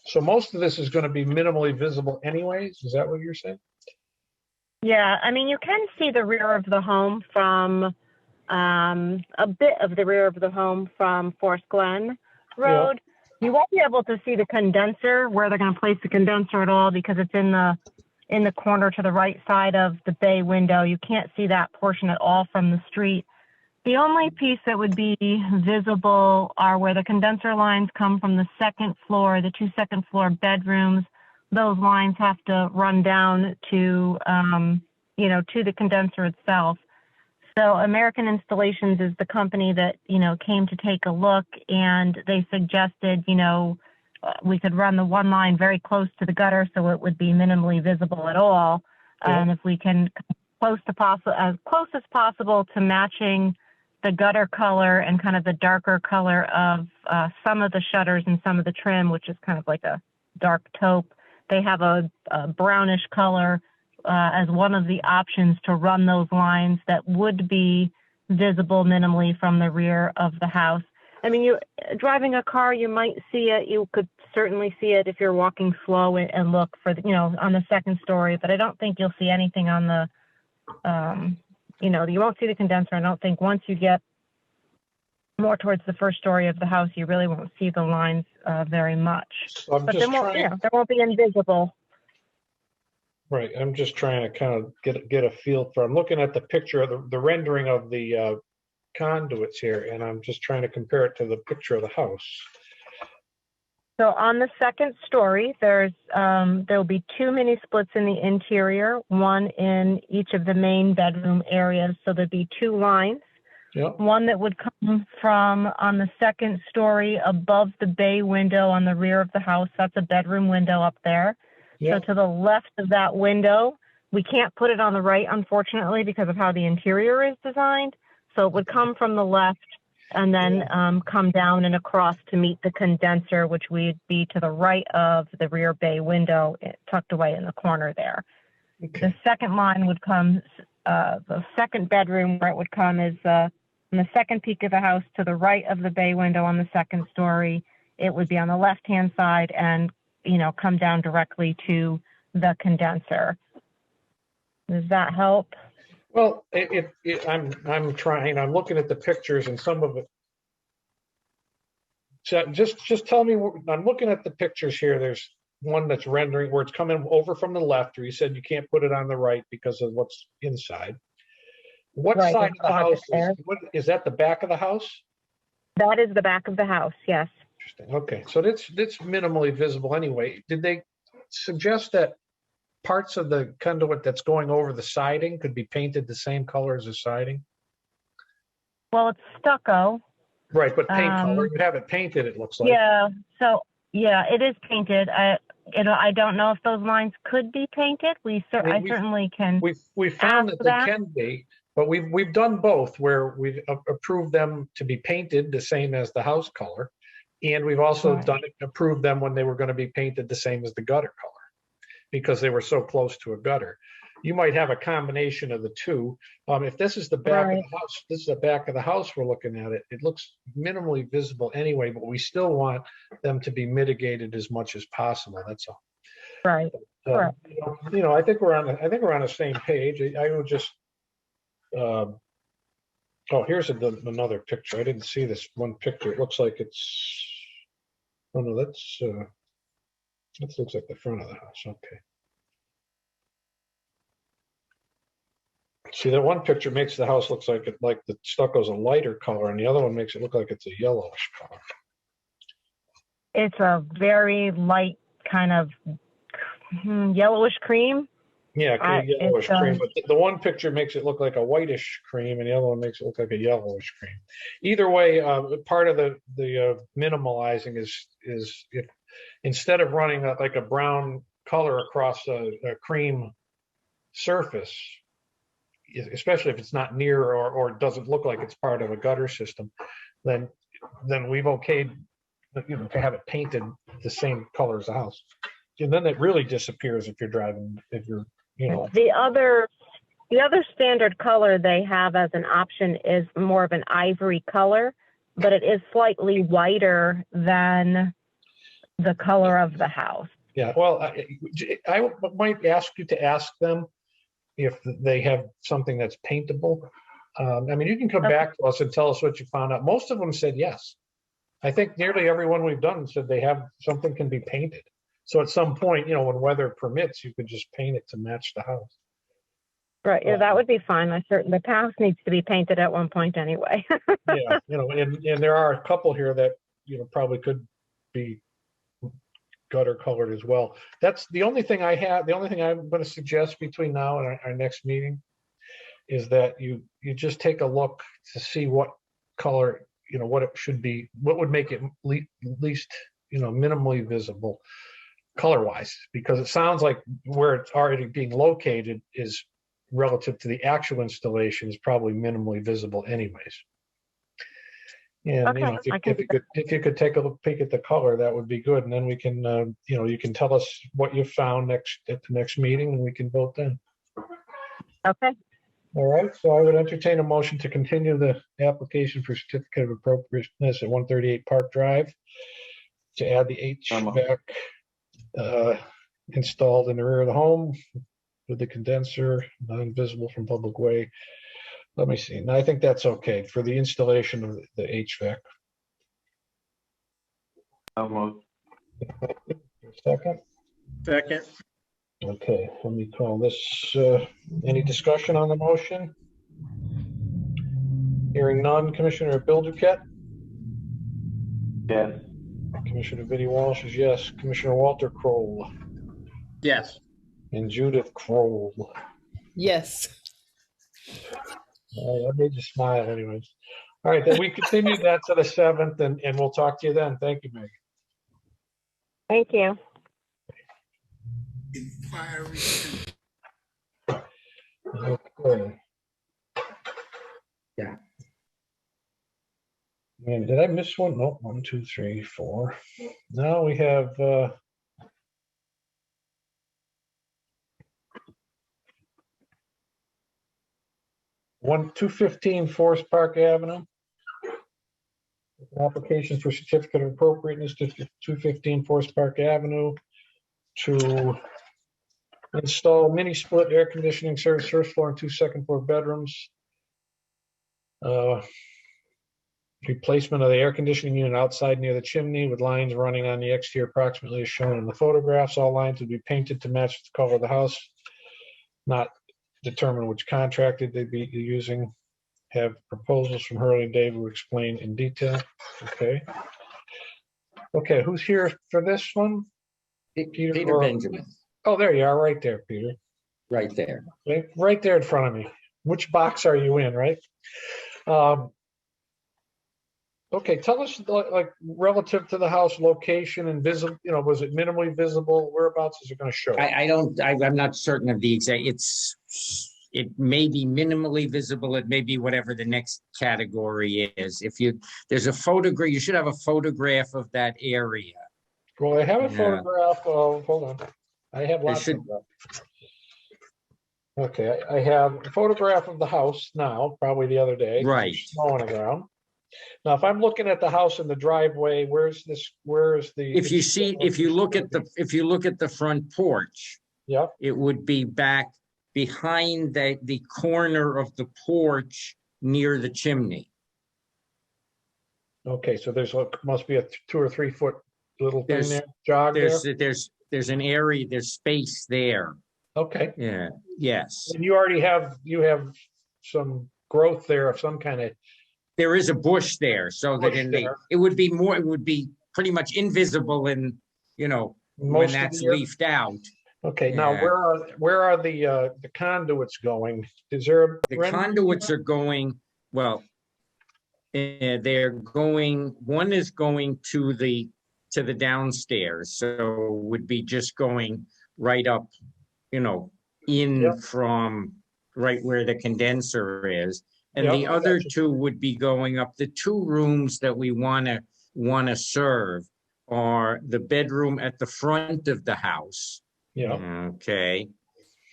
So most of this is going to be minimally visible anyways. Is that what you're saying? Yeah, I mean, you can see the rear of the home from, a bit of the rear of the home from Forest Glen Road. Yeah. You won't be able to see the condenser, where they're going to place the condenser at all, because it's in the corner to the right side of the bay window. You can't see that portion at all from the street. The only piece that would be visible are where the condenser lines come from the second floor, the 2 second floor bedrooms. Those lines have to run down to, to the condenser itself. So American Installations is the company that, came to take a look, and they suggested, we could run the one line very close to the gutter so it would be minimally visible at all. Yeah. And if we can as close as possible to matching the gutter color and kind of the darker color of some of the shutters and some of the trim, which is kind of like a dark taupe. They have a brownish color as one of the options to run those lines that would be visible minimally from the rear of the house. I mean, you driving a car, you might see it. You could certainly see it if you're walking slow and look for, on the second story, but I don't think you'll see anything on the, you won't see the condenser. I don't think once you get more towards the first story of the house, you really won't see the lines very much. So but there won't be invisible. Right. I'm just trying to kind of get a feel for, I'm looking at the picture of the rendering of the conduits here, and I'm just trying to compare it to the picture of the house. So on the second story, there'll be 2 mini splits in the interior, one in each of the main bedroom areas. So there'd be 2 lines. Yep. One that would come from on the second story above the bay window on the rear of the house. That's a bedroom window up there. Yep. So to the left of that window, we can't put it on the right, unfortunately, because of how the interior is designed. So it would come from the left and then come down and across to meet the condenser, which would be to the right of the rear bay window, tucked away in the corner there. Okay. The second line would come, the second bedroom where it would come is in the second peak of the house to the right of the bay window on the second story. it would be on the left-hand side and, you know, come down directly to the condenser. Does that help? Well, I'm trying, I'm looking at the pictures and some of it. So just tell me, I'm looking at the pictures here. There's one that's rendering where it's coming over from the left, or you said you can't put it on the right because of what's inside. What Right, side there's of the house project is that the back of the house? That is the back of the house, yes. Interesting. Okay, so that's minimally visible anyway. Did they suggest that parts of the conduit that's going over the siding could be painted the same color as the siding? Well, it's stucco. Right, but paint color, you have it painted, it looks like. Yeah, so, yeah, it is painted. I don't know if those lines could be painted. I certainly can. We found ask that they that. can be, but we've done both where we've approved them to be painted the same as the house color. And we've also approved them when they were going to be painted the same as the gutter color because they were so close to a gutter. You might have a combination of the two. If this is the back of the house, this is the back of the house we're looking at it. It looks minimally visible anyway, but we still want them to be mitigated as much as possible. That's all. Right. Correct. You know, I think we're on the same page. I would just. Oh, here's another picture. I didn't see this one picture. It looks like it's. Oh no, that looks like the front of the house. Okay. See, that one picture makes the house looks like the stucco's a lighter color, and the other one makes it look like it's a yellowish color. It's a very light kind of yellowish cream. Yeah, yellowish cream. But the one picture makes it look like a whitish cream, and the other one makes it look like a yellowish cream. Either way, part of the minimalizing is if instead of running like a brown color across a cream surface, especially if it's not near or doesn't look like it's part of a gutter system, then we've okayed, you know, to have it painted the same color as the house. And then it really disappears if you're driving, you know. The other standard color they have as an option is more of an ivory color, but it is slightly whiter than the color of the house. Yeah, well, I might ask you to ask them if they have something that's paintable. I mean, you can come back to us and tell us what you found out. Most of them said yes. I think nearly everyone we've done said they have something can be painted. So at some point, you know, when weather permits, you could just paint it to match the house. Right. Yeah, that would be fine. The house needs to be painted at one point anyway. Yeah, you know, and there are a couple here that, you know, probably could be gutter colored as well. That's the only thing I have. The only thing I'm going to suggest between now and our next meeting is that you just take a look to see what color, you know, what it should be, what would make it least, you know, minimally visible color wise, because it sounds like where it's already being located is relative to the actual installation is probably minimally visible anyways. And you know, if you could take a peek at the color, that would be good. And then we can, you know, you can tell us what you found at the next meeting, and we can vote then. Okay. All right. So I would entertain a motion to continue the application for certificate of appropriateness at 138 Park Drive to add the HVAC installed in the rear of the home with the condenser, non-visible from public way. Let me see. Now, I think that's okay for the installation of the HVAC. Second? Second. Okay, let me call this. Any discussion on the motion? Hearing none. Commissioner Bill Duquette? Yes. Commissioner Vinnie Walsh is yes. Commissioner Walter Kroll? Yes. And Judith Kroll? Yes. I made you smile anyways. All right, then we continue that to the 7th, and we'll talk to you then. Thank you, Meg. Thank you. Okay. Yeah. And did I miss one? No, 1, 2, 3, 4. Now we have 215 Forest Park Avenue. Application for certificate of appropriateness to 215 Forest Park Avenue to install mini split air conditioning service, first floor and 2 second floor bedrooms. Replacement of the air conditioning unit outside near the chimney with lines running on the exterior approximately as shown in the photographs. All lines would be painted to match the color of the house. Not determine which contractor they'd be using. Have proposals from Hurley and Dave who explain in detail. Okay. Okay, who's here for this one? Peter Benjamin, Oh, there you are, right there, Peter. right there. Right there in front of me. Which box are you in, right? Okay, tell us like relative to the house location and visible, was it minimally visible? Whereabouts is it going to show? I'm not certain of the exact, it may be minimally visible. It may be whatever the next category is. There's a photograph, you should have a photograph of that area. Well, I have a photograph of, hold on. I have lots of them. Okay, I have a photograph of the house now, probably the other day. Right. Snow on the ground. Now, if I'm looking at the house in the driveway, where is the? If you look at the front porch, yeah, it would be back behind the corner of the porch near the chimney. Okay, so must be a 2 or 3 foot little thing there, jog there. There's an area, there's space there. Okay. Yeah. Yes. And you have some growth there of some kind of. There is a bush there, so that it would be pretty much invisible in, when that's leafed out. Okay, now where are the conduits going? Is there the conduits are going, well, they're going, one is going to the downstairs, so would be just going right up, from right where the condenser is. And the other two would be going up. The 2 rooms that we want to serve are the bedroom at the front of the house. Yeah. Okay.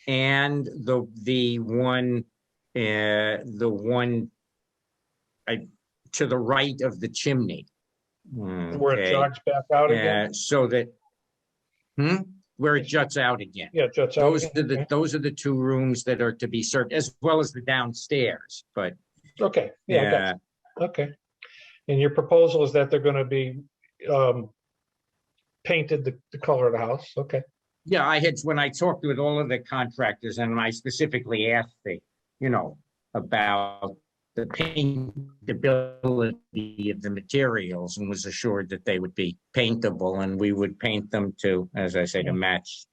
And the one to the right of the chimney. Okay. Where it jogs back out again. So that where it juts out again. Yeah, juts out. Those are the 2 rooms that are to be served, as well as the downstairs. But okay, yeah. Okay. And your proposal is that they're going to be painted the color of the house. Okay. Yeah, when I talked with all of the contractors, and I specifically asked about the paintability of the materials, and was assured that they would be paintable, and we would paint them to, as I say, to match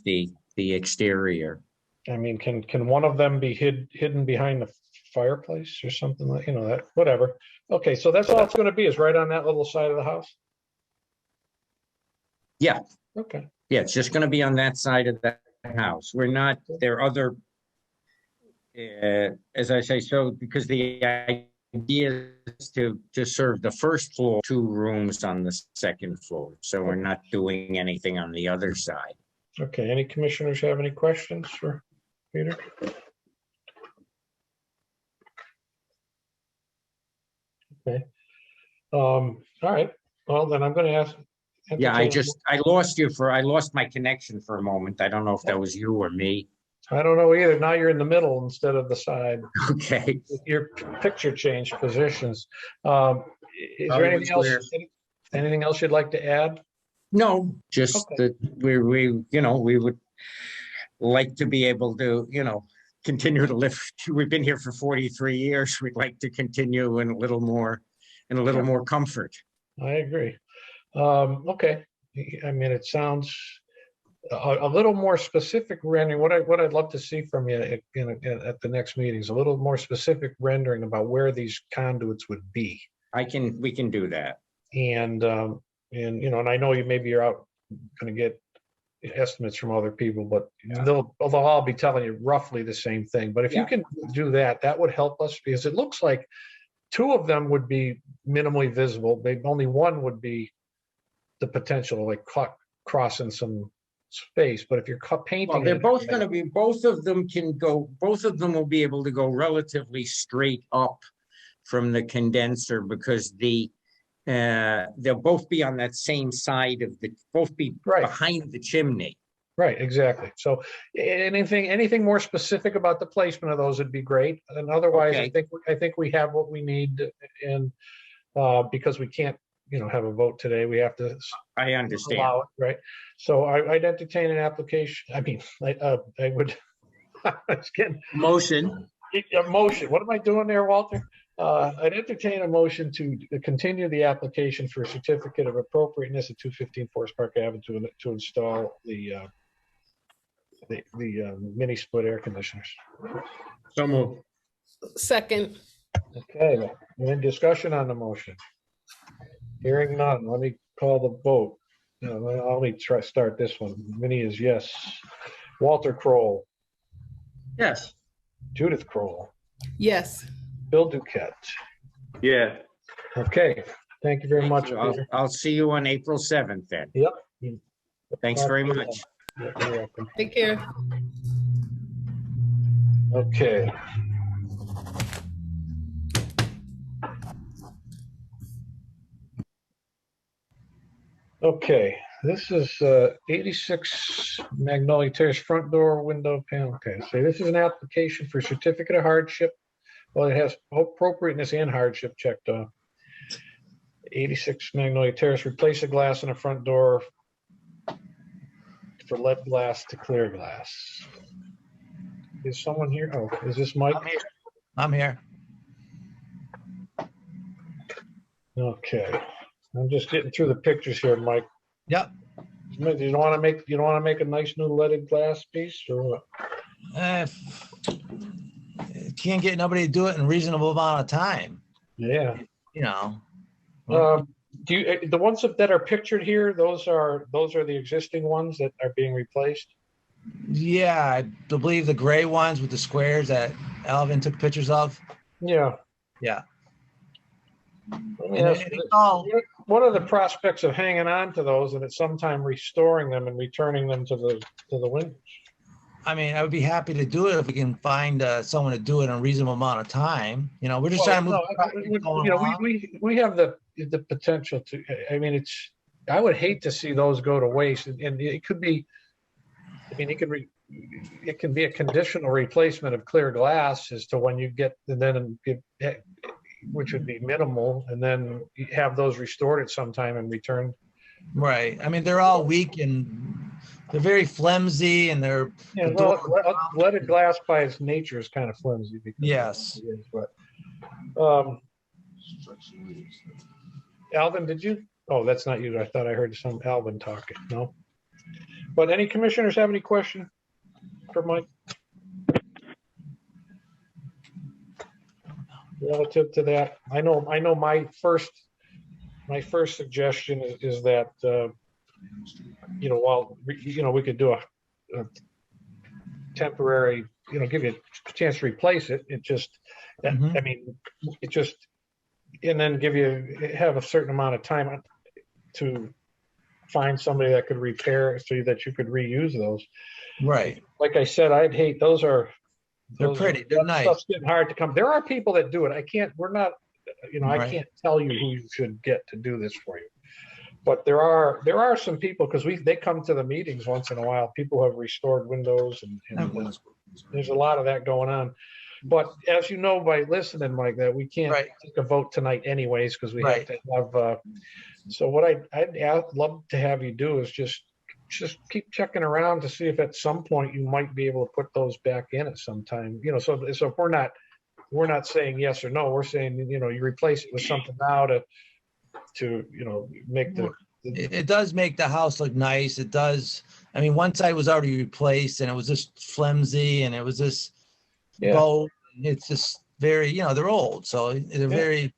the exterior. I mean, can one of them be hidden behind the fireplace or something like that? Whatever. Okay, so that's all it's going to be, is right on that little side of the house. Yeah. Okay. Yeah, it's just going to be on that side of the house. There are other, as I say, so because the idea is to serve the first floor, 2 rooms on the second floor. So we're not doing anything on the other side. Okay, any commissioners have any questions for Peter? Okay. All right, well, then I'm going to ask. Yeah, I lost my connection for a moment. I don't know if that was you or me. I don't know either. Now you're in the middle instead of the side. Okay. Your picture changed positions. Is there anything else you'd like to add? No, just that we would like to be able to, continue to live. We've been here for 43 years. We'd like to continue in a little more comfort. I agree. Okay. I mean, it sounds a little more specific rendering. What I'd love to see from you at the next meeting is a little more specific rendering about where these conduits would be. We can do that. And I know you're out going to get estimates from other people, but they'll all be telling you roughly the same thing. But if you can do that, that would help us, because it looks like 2 of them would be minimally visible. Only one would be the potential, like crossing some space. But if you're painting, well, they're both going to be. Both of them will be able to go relatively straight up from the condenser because they'll both be on that same side of both be behind the chimney. Right, exactly. So anything more specific about the placement of those would be great. And otherwise, Okay. I think we have what we need, and because we can't, have a vote today, we have to I understand. allow it, right? So I'd entertain an application. I mean, I would. It's getting Motion. a motion. What am I doing there, Walter? I'd entertain a motion to continue the application for a certificate of appropriateness at 215 Forest Park Avenue to install the mini split air conditioners. So moved. Second. Okay, any discussion on the motion? Hearing none, let me call the vote. Let me start this one. Minnie is yes. Walter Kroll, Yes. Judith Kroll, Yes. Bill Duquette. Yeah. Okay, thank you very much. I'll see you on April 7th then. Yep. Thanks very much. You're welcome. Take care. Okay. Okay, this is 86 Magnolia Terrace front door window panel. Okay, so this is an application for certificate of hardship. Well, it has appropriateness and hardship checked off. 86 Magnolia Terrace, replace the glass in the front door for lead glass to clear glass. Is someone here? Oh, is this Mike? I'm here. Okay, I'm just getting through the pictures here, Mike. Yep. You don't want to make a nice new leaded glass piece, or what? Can't get nobody to do it in a reasonable amount of time. Yeah. Do you the ones that are pictured here? Those are the existing ones that are being replaced. Yeah, I believe the gray ones with the squares that Alvin took pictures of. Yeah. Yeah. Let me ask you this. What are the prospects of hanging on to those and at some time restoring them and returning them to the windows? I mean, I would be happy to do it if we can find someone to do it in a reasonable amount of time. We're just trying to move. We have the potential to. I mean, I would hate to see those go to waste, and it could be. I mean, it can be a conditional replacement of clear glass as to when you get, and then which would be minimal, and then you have those restored at some time and returned. Right. I mean, they're all weak and they're very flimsy, and they're. Yeah, leaded glass by its nature is kind of flimsy. Yes. But Alvin, did you? Oh, that's not you. I thought I heard some Alvin talking. No. But any commissioners have any question for Mike? Relative to that, I know my first suggestion is that while we could do a temporary, give you a chance to replace it. It just, I mean, it just, and then have a certain amount of time to find somebody that could repair so that you could reuse those. Right. Like I said, I'd hate those. They're pretty. They're nice. Stuff's getting hard to come. There are people that do it. I can't. We're not. I Right. can't tell you who you should get to do this for you. But there are some people, because they come to the meetings once in a while. People who have restored windows, and there's a lot of that going on. But as you know by listening, Mike, that we can't take a vote tonight anyways, because we have to have. So what I'd love to have you do is just keep checking around to see if at some point you might be able to put those back in at some time. So if we're not saying yes or no, we're saying you replace it with something now to make the. It does make the house look nice. It does. I mean, one side was already replaced, and it was just flimsy, and it was just bold. It's just very, they're old, so they're very,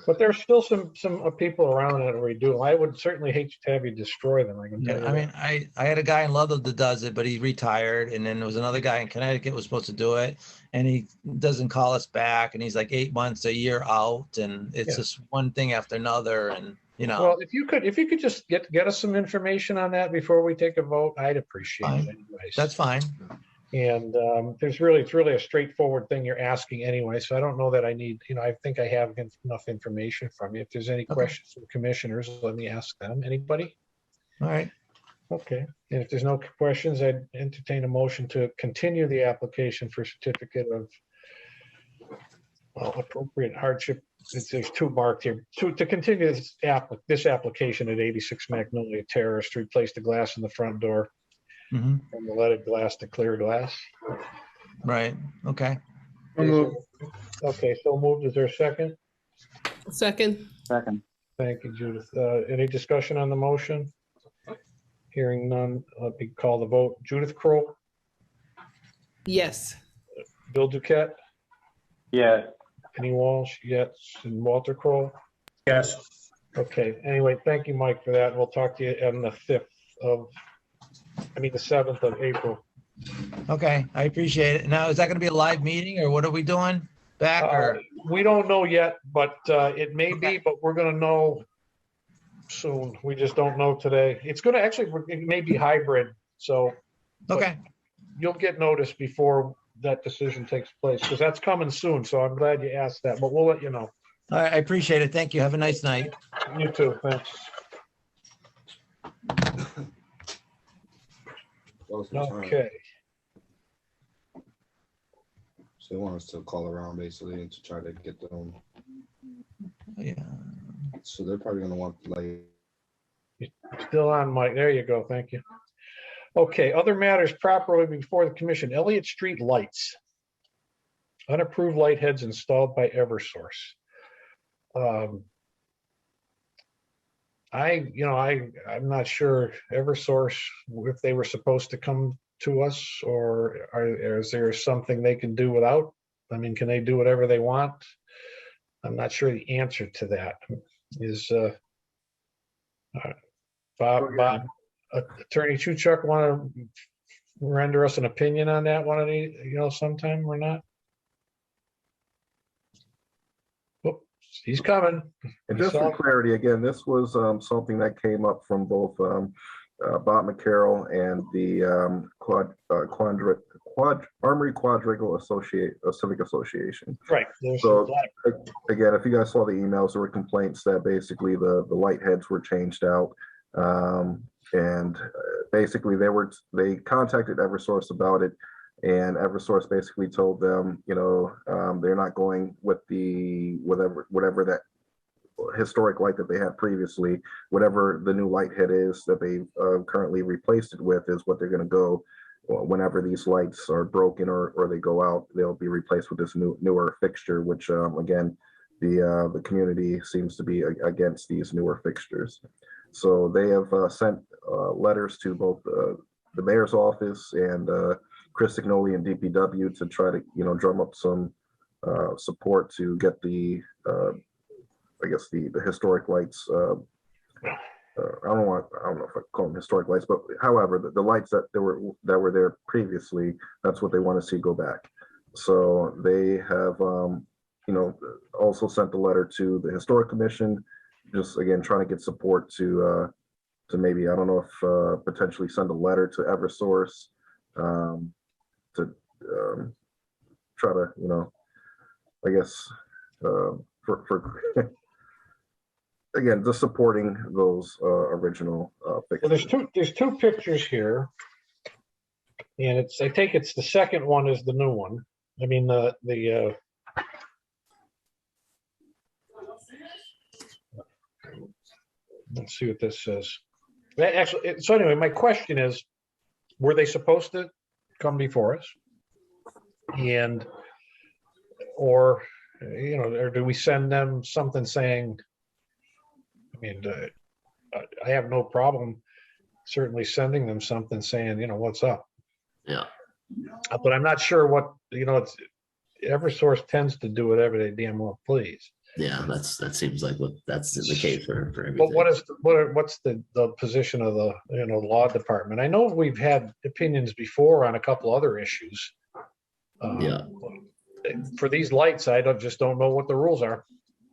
But there's still some people around that redo. I would certainly hate to have you destroy them. I can tell you. I mean, I had a guy in Ludlow that does it, but he retired, and then there was another guy in Connecticut was supposed to do it, and he doesn't call us back, and he's like 8 months, a year out, and it's just one thing after another, and Well, if you could just get us some information on that before we take a vote, I'd appreciate it. Anyways. That's fine. And it's really a straightforward thing you're asking anyway. So I don't know that I need, I think I have enough information from you. If there's any questions from commissioners, let me ask them. Anybody? All right. Okay. And if there's no questions, I'd entertain a motion to continue the application for certificate of appropriate hardship. There's two marked here. To continue this application at 86 Magnolia Terrace to replace the glass in the front door from the leaded glass to clear glass. Right. Okay. Okay, so moved. Is there a second? Second. Second. Thank you, Judith. Any discussion on the motion? Hearing none, let me call the vote. Judith Kroll, Yes. Bill Duquette, Yes. Kenny Walsh, yes, and Walter Kroll. Yes. Okay, anyway, thank you, Mike, for that. We'll talk to you on the 7th of April. Okay. I appreciate it. Now, is that going to be a live meeting or what are we doing? Back or? We don't know yet, but it may be, but we're gonna know soon. We just don't know today. It's gonna it may be hybrid, so. Okay. You'll get notice before that decision takes place, because that's coming soon, so I'm glad you asked that, but we'll let you know. All right. I appreciate it. Thank you. Have a nice night. You too, thanks. Okay. So they want us to call around basically to try to get them. Yeah. So they're probably gonna want like. Still on, Mike. There you go. Thank you. Okay, other matters properly before the commission. Elliott Street lights. Unapproved light heads installed by Eversource. I'm not sure Eversource, if they were supposed to come to us, or is there something they can do without? I mean, can they do whatever they want? I'm not sure the answer to that is. Bob, Attorney Chuchuk, want to render us an opinion on that one, sometime or not? Oops, he's coming. And just for clarity, again, this was something that came up from both Bob McCarroll and the Armory Quadrigal Civic Association. Right. So again, if you guys saw the emails, there were complaints that basically the light heads were changed out. And basically they contacted Eversource about it, and Eversource basically told them, they're not going with the whatever that historic light that they had previously, whatever the new light head is that they've currently replaced it with is what they're going to go. Whenever these lights are broken or they go out, they'll be replaced with this newer fixture, which again, the community seems to be against these newer fixtures. So they have sent letters to both the mayor's office and Chris Signoli and DPW to try to drum up some support to get the historic lights. I don't know if I call them historic lights, but however, the lights that were there previously, that's what they want to see go back. So they have also sent a letter to the Historic Commission, just again trying to get support to maybe, I don't know if potentially send a letter to Eversource to try to I guess for again, just supporting those original pictures. Well, there's two pictures here, and I take it's the second one is the new one. I mean let's see what this says. Actually, so anyway, my question is, were they supposed to come before us, or do we send them something saying? I mean, I have no problem certainly sending them something saying, what's up. Yeah. But I'm not sure what, Eversource tends to do whatever they damn well please. Yeah, that seems like that's the case for everything. But what's the position of the law department? I know we've had opinions before on a couple other issues. Yeah. For these lights, I just don't know what the rules are.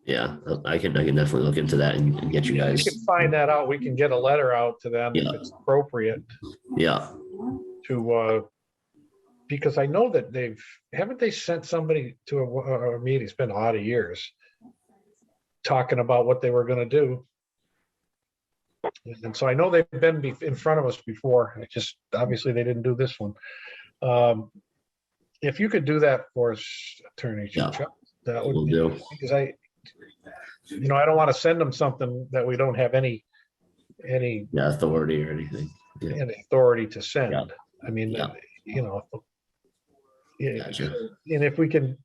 Yeah, I can definitely look into that and get you guys. We can find that out. We can get a letter out to them if it's appropriate. Yeah. To because I know that haven't they sent somebody to a meeting, it's been a lot of years, talking about what they were gonna do. And so I know they've been in front of us before, it just, obviously they didn't do this one. If you could do that for us, Attorney Chuck, that would be, because I don't want to send them something that we don't have any authority or anything. Any authority to send. I mean, Gotcha. And if we can,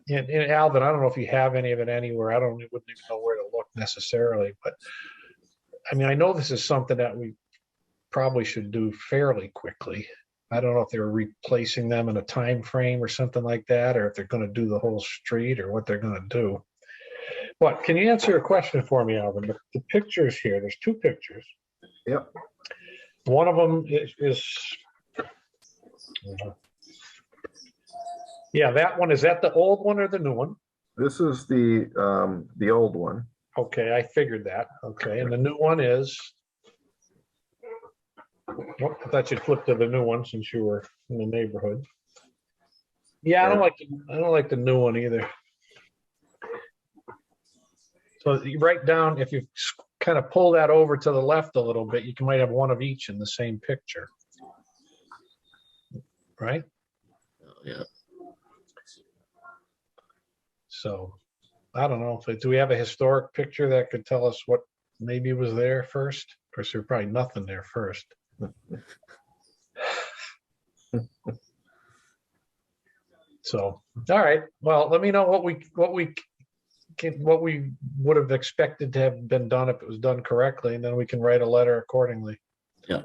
and Alvin, I don't know if you have any of it anywhere. Wouldn't even know where to look necessarily, but I mean, I know this is something that we probably should do fairly quickly. I don't know if they're replacing them in a time frame or something like that, or if they're going to do the whole street or what they're going to do. But can you answer a question for me, Alvin? The pictures here, there's two pictures. Yep. One of them is yeah, that one. Is that the old one or the new one? This is the old one. Okay, I figured that. Okay, and the new one is. Oh, I thought you'd flip to the new one since you were in the neighborhood. Yeah, I don't like the new one either. So you write down, if you kind of pull that over to the left a little bit, you might have one of each in the same picture. Right? Yeah. So I don't know. Do we have a historic picture that could tell us what maybe was there first? Of course, there's probably nothing there first. So, all right. Well, let me know what we would have expected to have been done if it was done correctly, and then we can write a letter accordingly. Yeah.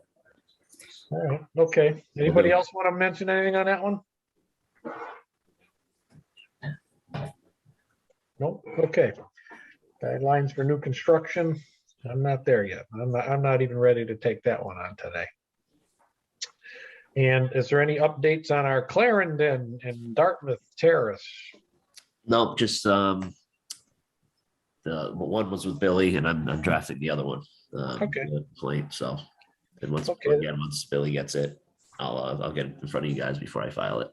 All right. Okay. Anybody else want to mention anything on that one? Nope. Okay. Guidelines for new construction. I'm not there yet. I'm not even ready to take that one on today. And is there any updates on our Clarendon and Dartmouth Terrace? No, just the one was with Billy, and I'm drafting the other one. Okay. The complaint. So, and once Billy gets it, I'll get it in front of you guys before I file it.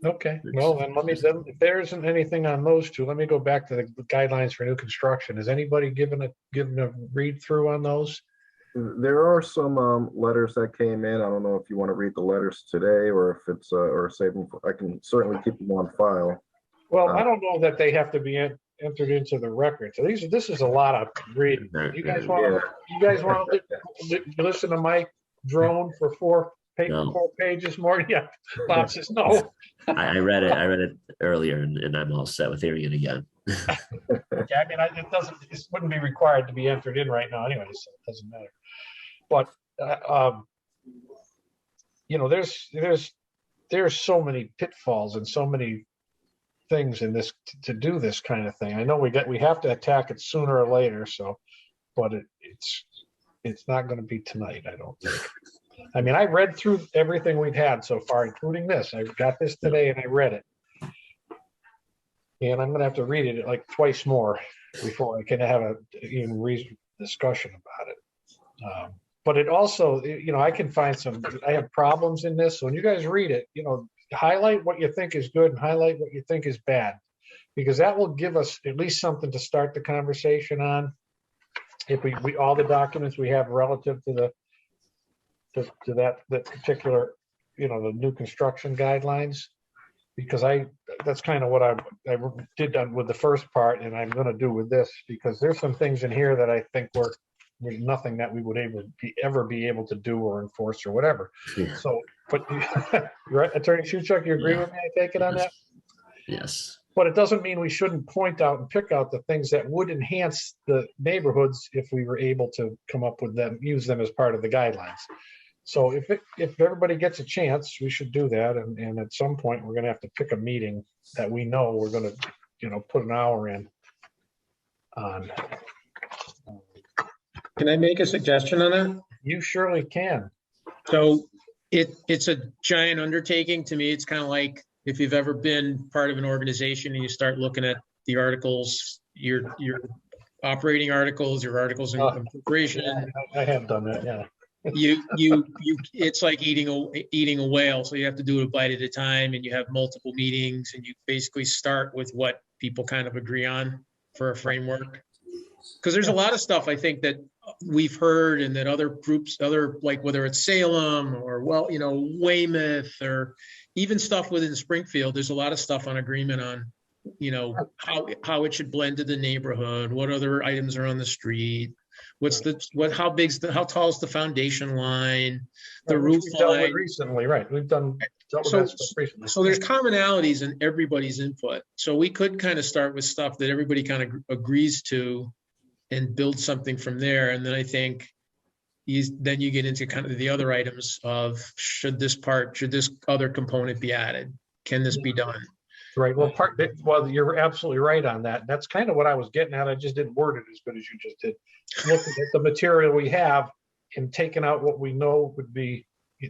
Okay. Well, then if there isn't anything on those two, let me go back to the guidelines for new construction. Has anybody given a read through on those? There are some letters that came in. I don't know if you want to read the letters today or if it's or save them. I can certainly keep them on file. Well, I don't know that they have to be entered into the record. So this is a lot of reading. You guys want to listen to my drone for four pages more? Yeah. Bob says no. I read it earlier, and I'm all set with hearing it again. Yeah, I mean, it wouldn't be required to be entered in right now anyway, so it doesn't matter. But there's so many pitfalls and so many things in this to do this kind of thing. I know we have to attack it sooner or later. So, but it's not going to be tonight, I don't think. I mean, I read through everything we've had so far, including this. I got this today and I read it. And I'm going to have to read it like twice more before I can have a even reasonable discussion about it. But it also, I can find I have problems in this. So when you guys read it, highlight what you think is good and highlight what you think is bad, because that will give us at least something to start the conversation on. If we all the documents we have relative to that particular, the new construction guidelines, because that's kind of what I did with the first part, and I'm going to do with this, because there's some things in here that I think were nothing that we would ever be able to do or enforce or whatever. Yeah. So, but right, Attorney Shuchuk, you agree with me? I take it on that? Yes. But it doesn't mean we shouldn't point out and pick out the things that would enhance the neighborhoods if we were able to come up with them, use them as part of the guidelines. So if everybody gets a chance, we should do that. And at some point, we're going to have to pick a meeting that we know we're going to, put an hour in on. Can I make a suggestion on that? You surely can. So it's a giant undertaking. To me, it's kind of like if you've ever been part of an organization and you start looking at the articles, your operating articles, your articles in corporation. I have done that, yeah. it's like eating a whale. So you have to do it a bite at a time, and you have multiple meetings, and you basically start with what people kind of agree on for a framework. Because there's a lot of stuff I think that we've heard, and that other groups, like whether it's Salem or Weymouth, or even stuff within Springfield, there's a lot of stuff on agreement on, how it should blend to the neighborhood, what other items are on the street, how tall is the foundation line, the roof line. Recently, right? We've dealt with that stuff recently. So there's commonalities in everybody's input. So we could kind of start with stuff that everybody kind of agrees to, and build something from there. And then I think then you get into kind of the other items of should this other component be added? Can this be done? Right. Well, you're absolutely right on that. That's kind of what I was getting at. I just didn't word it as good as you just did. Looking at the material we have and taking out what we know would be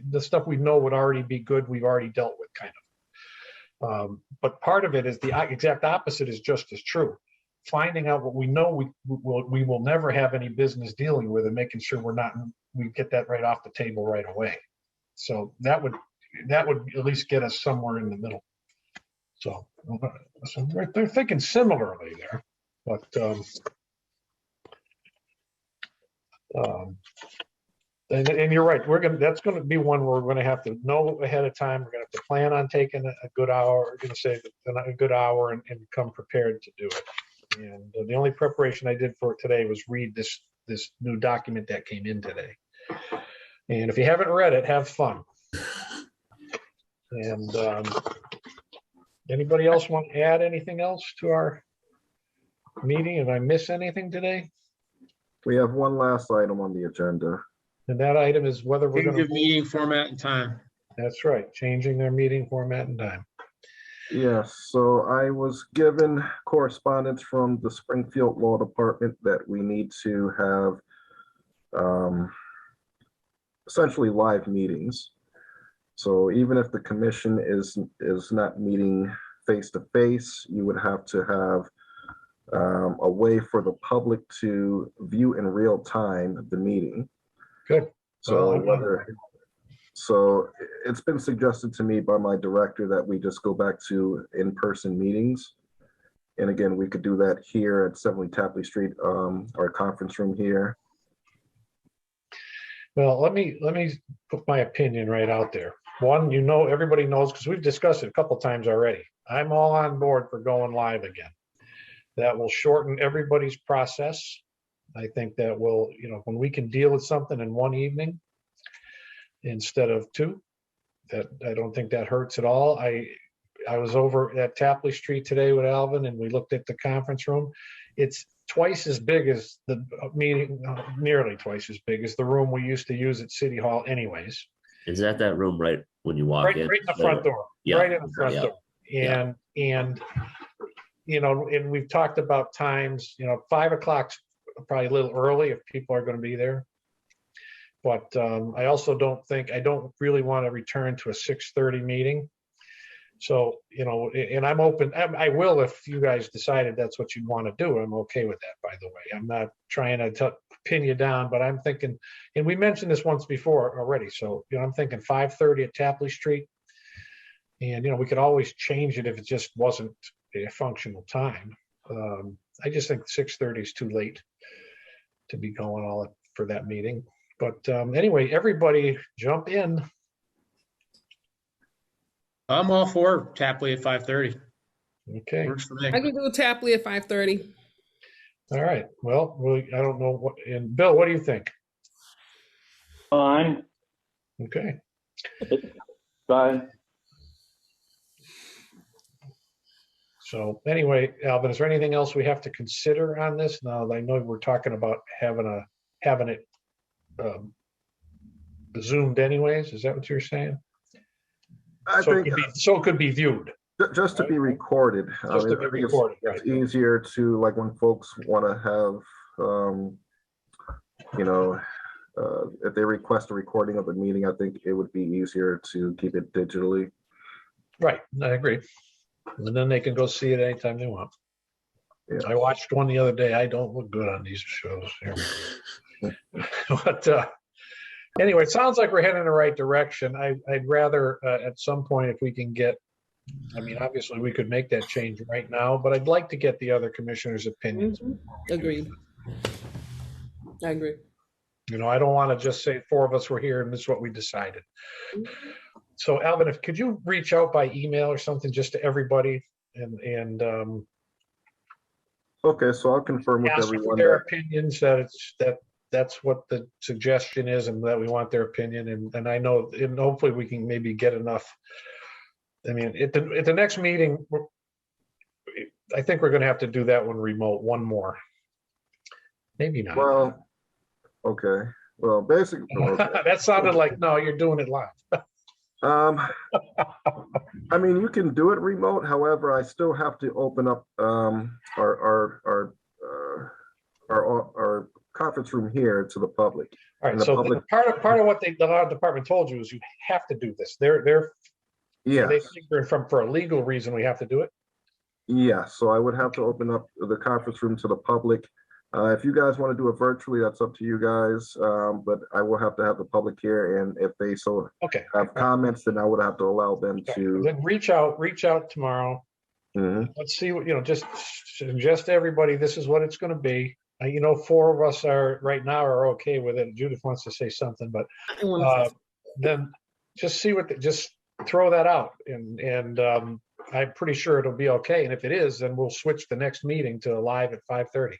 the stuff we know would already be good. We've already dealt with kind of. But part of it is the exact opposite is just as true. Finding out what we know we will never have any business dealing with, and making sure we get that right off the table right away. So that would at least get us somewhere in the middle. So they're thinking similarly there, but and you're right. That's going to be one where we're going to have to know ahead of time. We're going to have to plan on taking a good hour. We're going to say a good hour and come prepared to do it. And the only preparation I did for it today was read this new document that came in today. And if you haven't read it, have fun. And anybody else want to add anything else to our meeting? If I miss anything today? We have one last item on the agenda. And that item is whether we're going to meeting format and time. That's right, changing their meeting format and time. Yes, so I was given correspondence from the Springfield Law Department that we need to have essentially live meetings. So even if the commission is not meeting face to face, you would have to have a way for the public to view in real time the meeting. Good. So it's been suggested to me by my director that we just go back to in-person meetings. And again, we could do that here at 70 Tapley Street, our conference room here. Well, let me put my opinion right out there. One, everybody knows, because we've discussed it a couple times already. I'm all on board for going live again. That will shorten everybody's process. I think that will, when we can deal with something in one evening instead of two, that I don't think that hurts at all. I was over at Tapley Street today with Alvin, and we looked at the conference room. It's twice as big as the meeting, nearly twice as big as the room we used to use at City Hall anyways. Is that room right when you walk in? Right in the front door. Yeah. Right in the front door. And and we've talked about times, 5 o'clock's probably a little early if people are going to be there. But I also don't really want to return to a 6:30 meeting. So, and I'm open, I will if you guys decided that's what you'd want to do. I'm okay with that, by the way. I'm not trying to pin you down, but I'm thinking, and we mentioned this once before already. So, I'm thinking 5:30 at Tapley Street. And, we could always change it if it just wasn't a functional time. I just think 6:30 is too late to be going all for that meeting. But anyway, everybody jump in. I'm all for Tapley at 5:30. Okay. Works for me. I can do Tapley at 5:30. All right. Well, I don't know what, and Bill, what do you think? Fine. Okay. Fine. So anyway, Alvin, is there anything else we have to consider on this? Now, I know we're talking about having it zoomed anyways. Is that what you're saying? So it could be viewed. Just to be recorded. Just to be recorded, right. It's easier to, like, when folks want to have, if they request a recording of the meeting, I think it would be easier to keep it digitally. Right, I agree. And then they can go see it anytime they want. Yeah. I watched one the other day. I don't look good on these shows. But Anyway, it sounds like we're heading in the right direction. I'd rather, at some point, if we can get, I mean, obviously, we could make that change right now, but I'd like to get the other commissioners' opinions. Agreed. I agree. You know, I don't want to just say 4 of us were here and this is what we decided. So Alvin, could you reach out by email or something just to everybody and Okay, so I'll confirm with ask for everyone their that, opinions, that's what the suggestion is and that we want their opinion. And I know, and hopefully we can maybe get enough. I mean, at the next meeting, I think we're going to have to do that one remote, one more. Maybe not. well, okay, well, basically, okay. That sounded like, no, you're doing it live. I mean, you can do it remote. However, I still have to open up our conference room here to the public. All right. And the So public, part of what the law department told you is you have to do this. They yes, figure for a legal reason we have to do it. yeah. So I would have to open up the conference room to the public. If you guys want to do it virtually, that's up to you guys. But I will have to have the public here, and if they have comments, then I would have to allow them to. Then reach out tomorrow. Let's see what, just suggest to everybody, this is what it's going to be. 4 of us right now are okay with it. Judith wants to say something, but then just see just throw that out. And I'm pretty sure it'll be okay. And if it is, then we'll switch the next meeting to live at 5:30.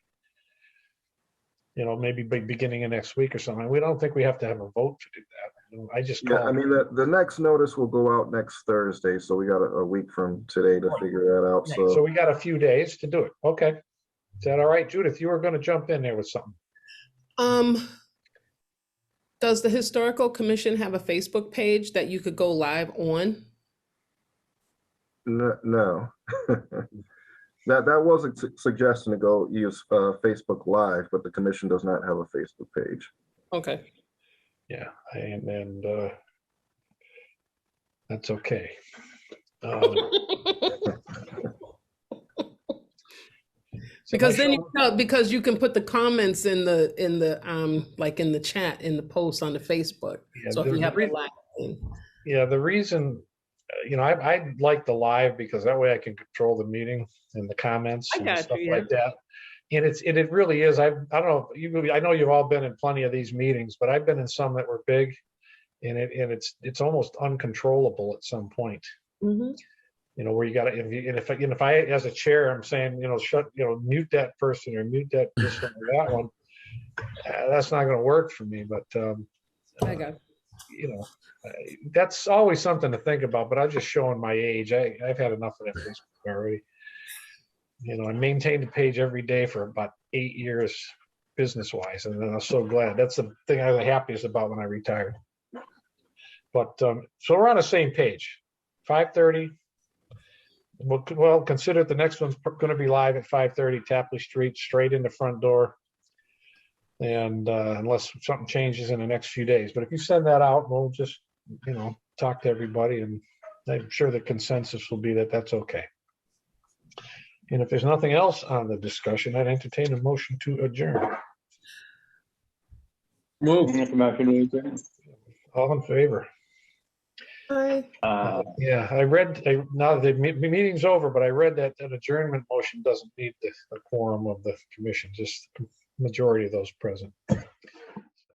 Maybe beginning of next week or something. We don't think we have to have a vote to do that. I just I mean, the next notice will go out next Thursday, so we got a week from today to figure that out. So we got a few days to do it. Okay. Is that all right, Judith? You were going to jump in there with something. Does the Historical Commission have a Facebook page that you could go live on? No. That was a suggestion to go use Facebook Live, but the commission does not have a Facebook page. Okay. Yeah, and that's okay. Because then because you can put the comments in the like in the chat in the post on the Facebook. Yeah, so if you have a live thing. Yeah, the reason I like the live because that way I can control the meeting and the comments and stuff like that. And it really is. I don't know. I know you've all been in plenty of these meetings, but I've been in some that were big, and it's almost uncontrollable at some point. Where you got to if I as a chair I'm saying mute that person or mute that this one or that one. That's not going to work for me. But I got. That's always something to think about, but I'm just showing my age. I've had enough of that Facebook already. I maintained the page every day for about 8 years business-wise, and I'm so glad. That's the thing I was the happiest about when I retired. But so we're on the same page. 5:30. Well, consider the next one's going to be live at 5:30 Tapley Street, straight in the front door. And unless something changes in the next few days, but if you send that out, we'll just talk to everybody, and I'm sure the consensus will be that that's okay. And if there's nothing else on the discussion, I'd entertain a motion to adjourn. Move. All in favor? Aye. Yeah, now the meeting's over, but I read that an adjournment motion doesn't need the quorum of the commission, just the majority of those present.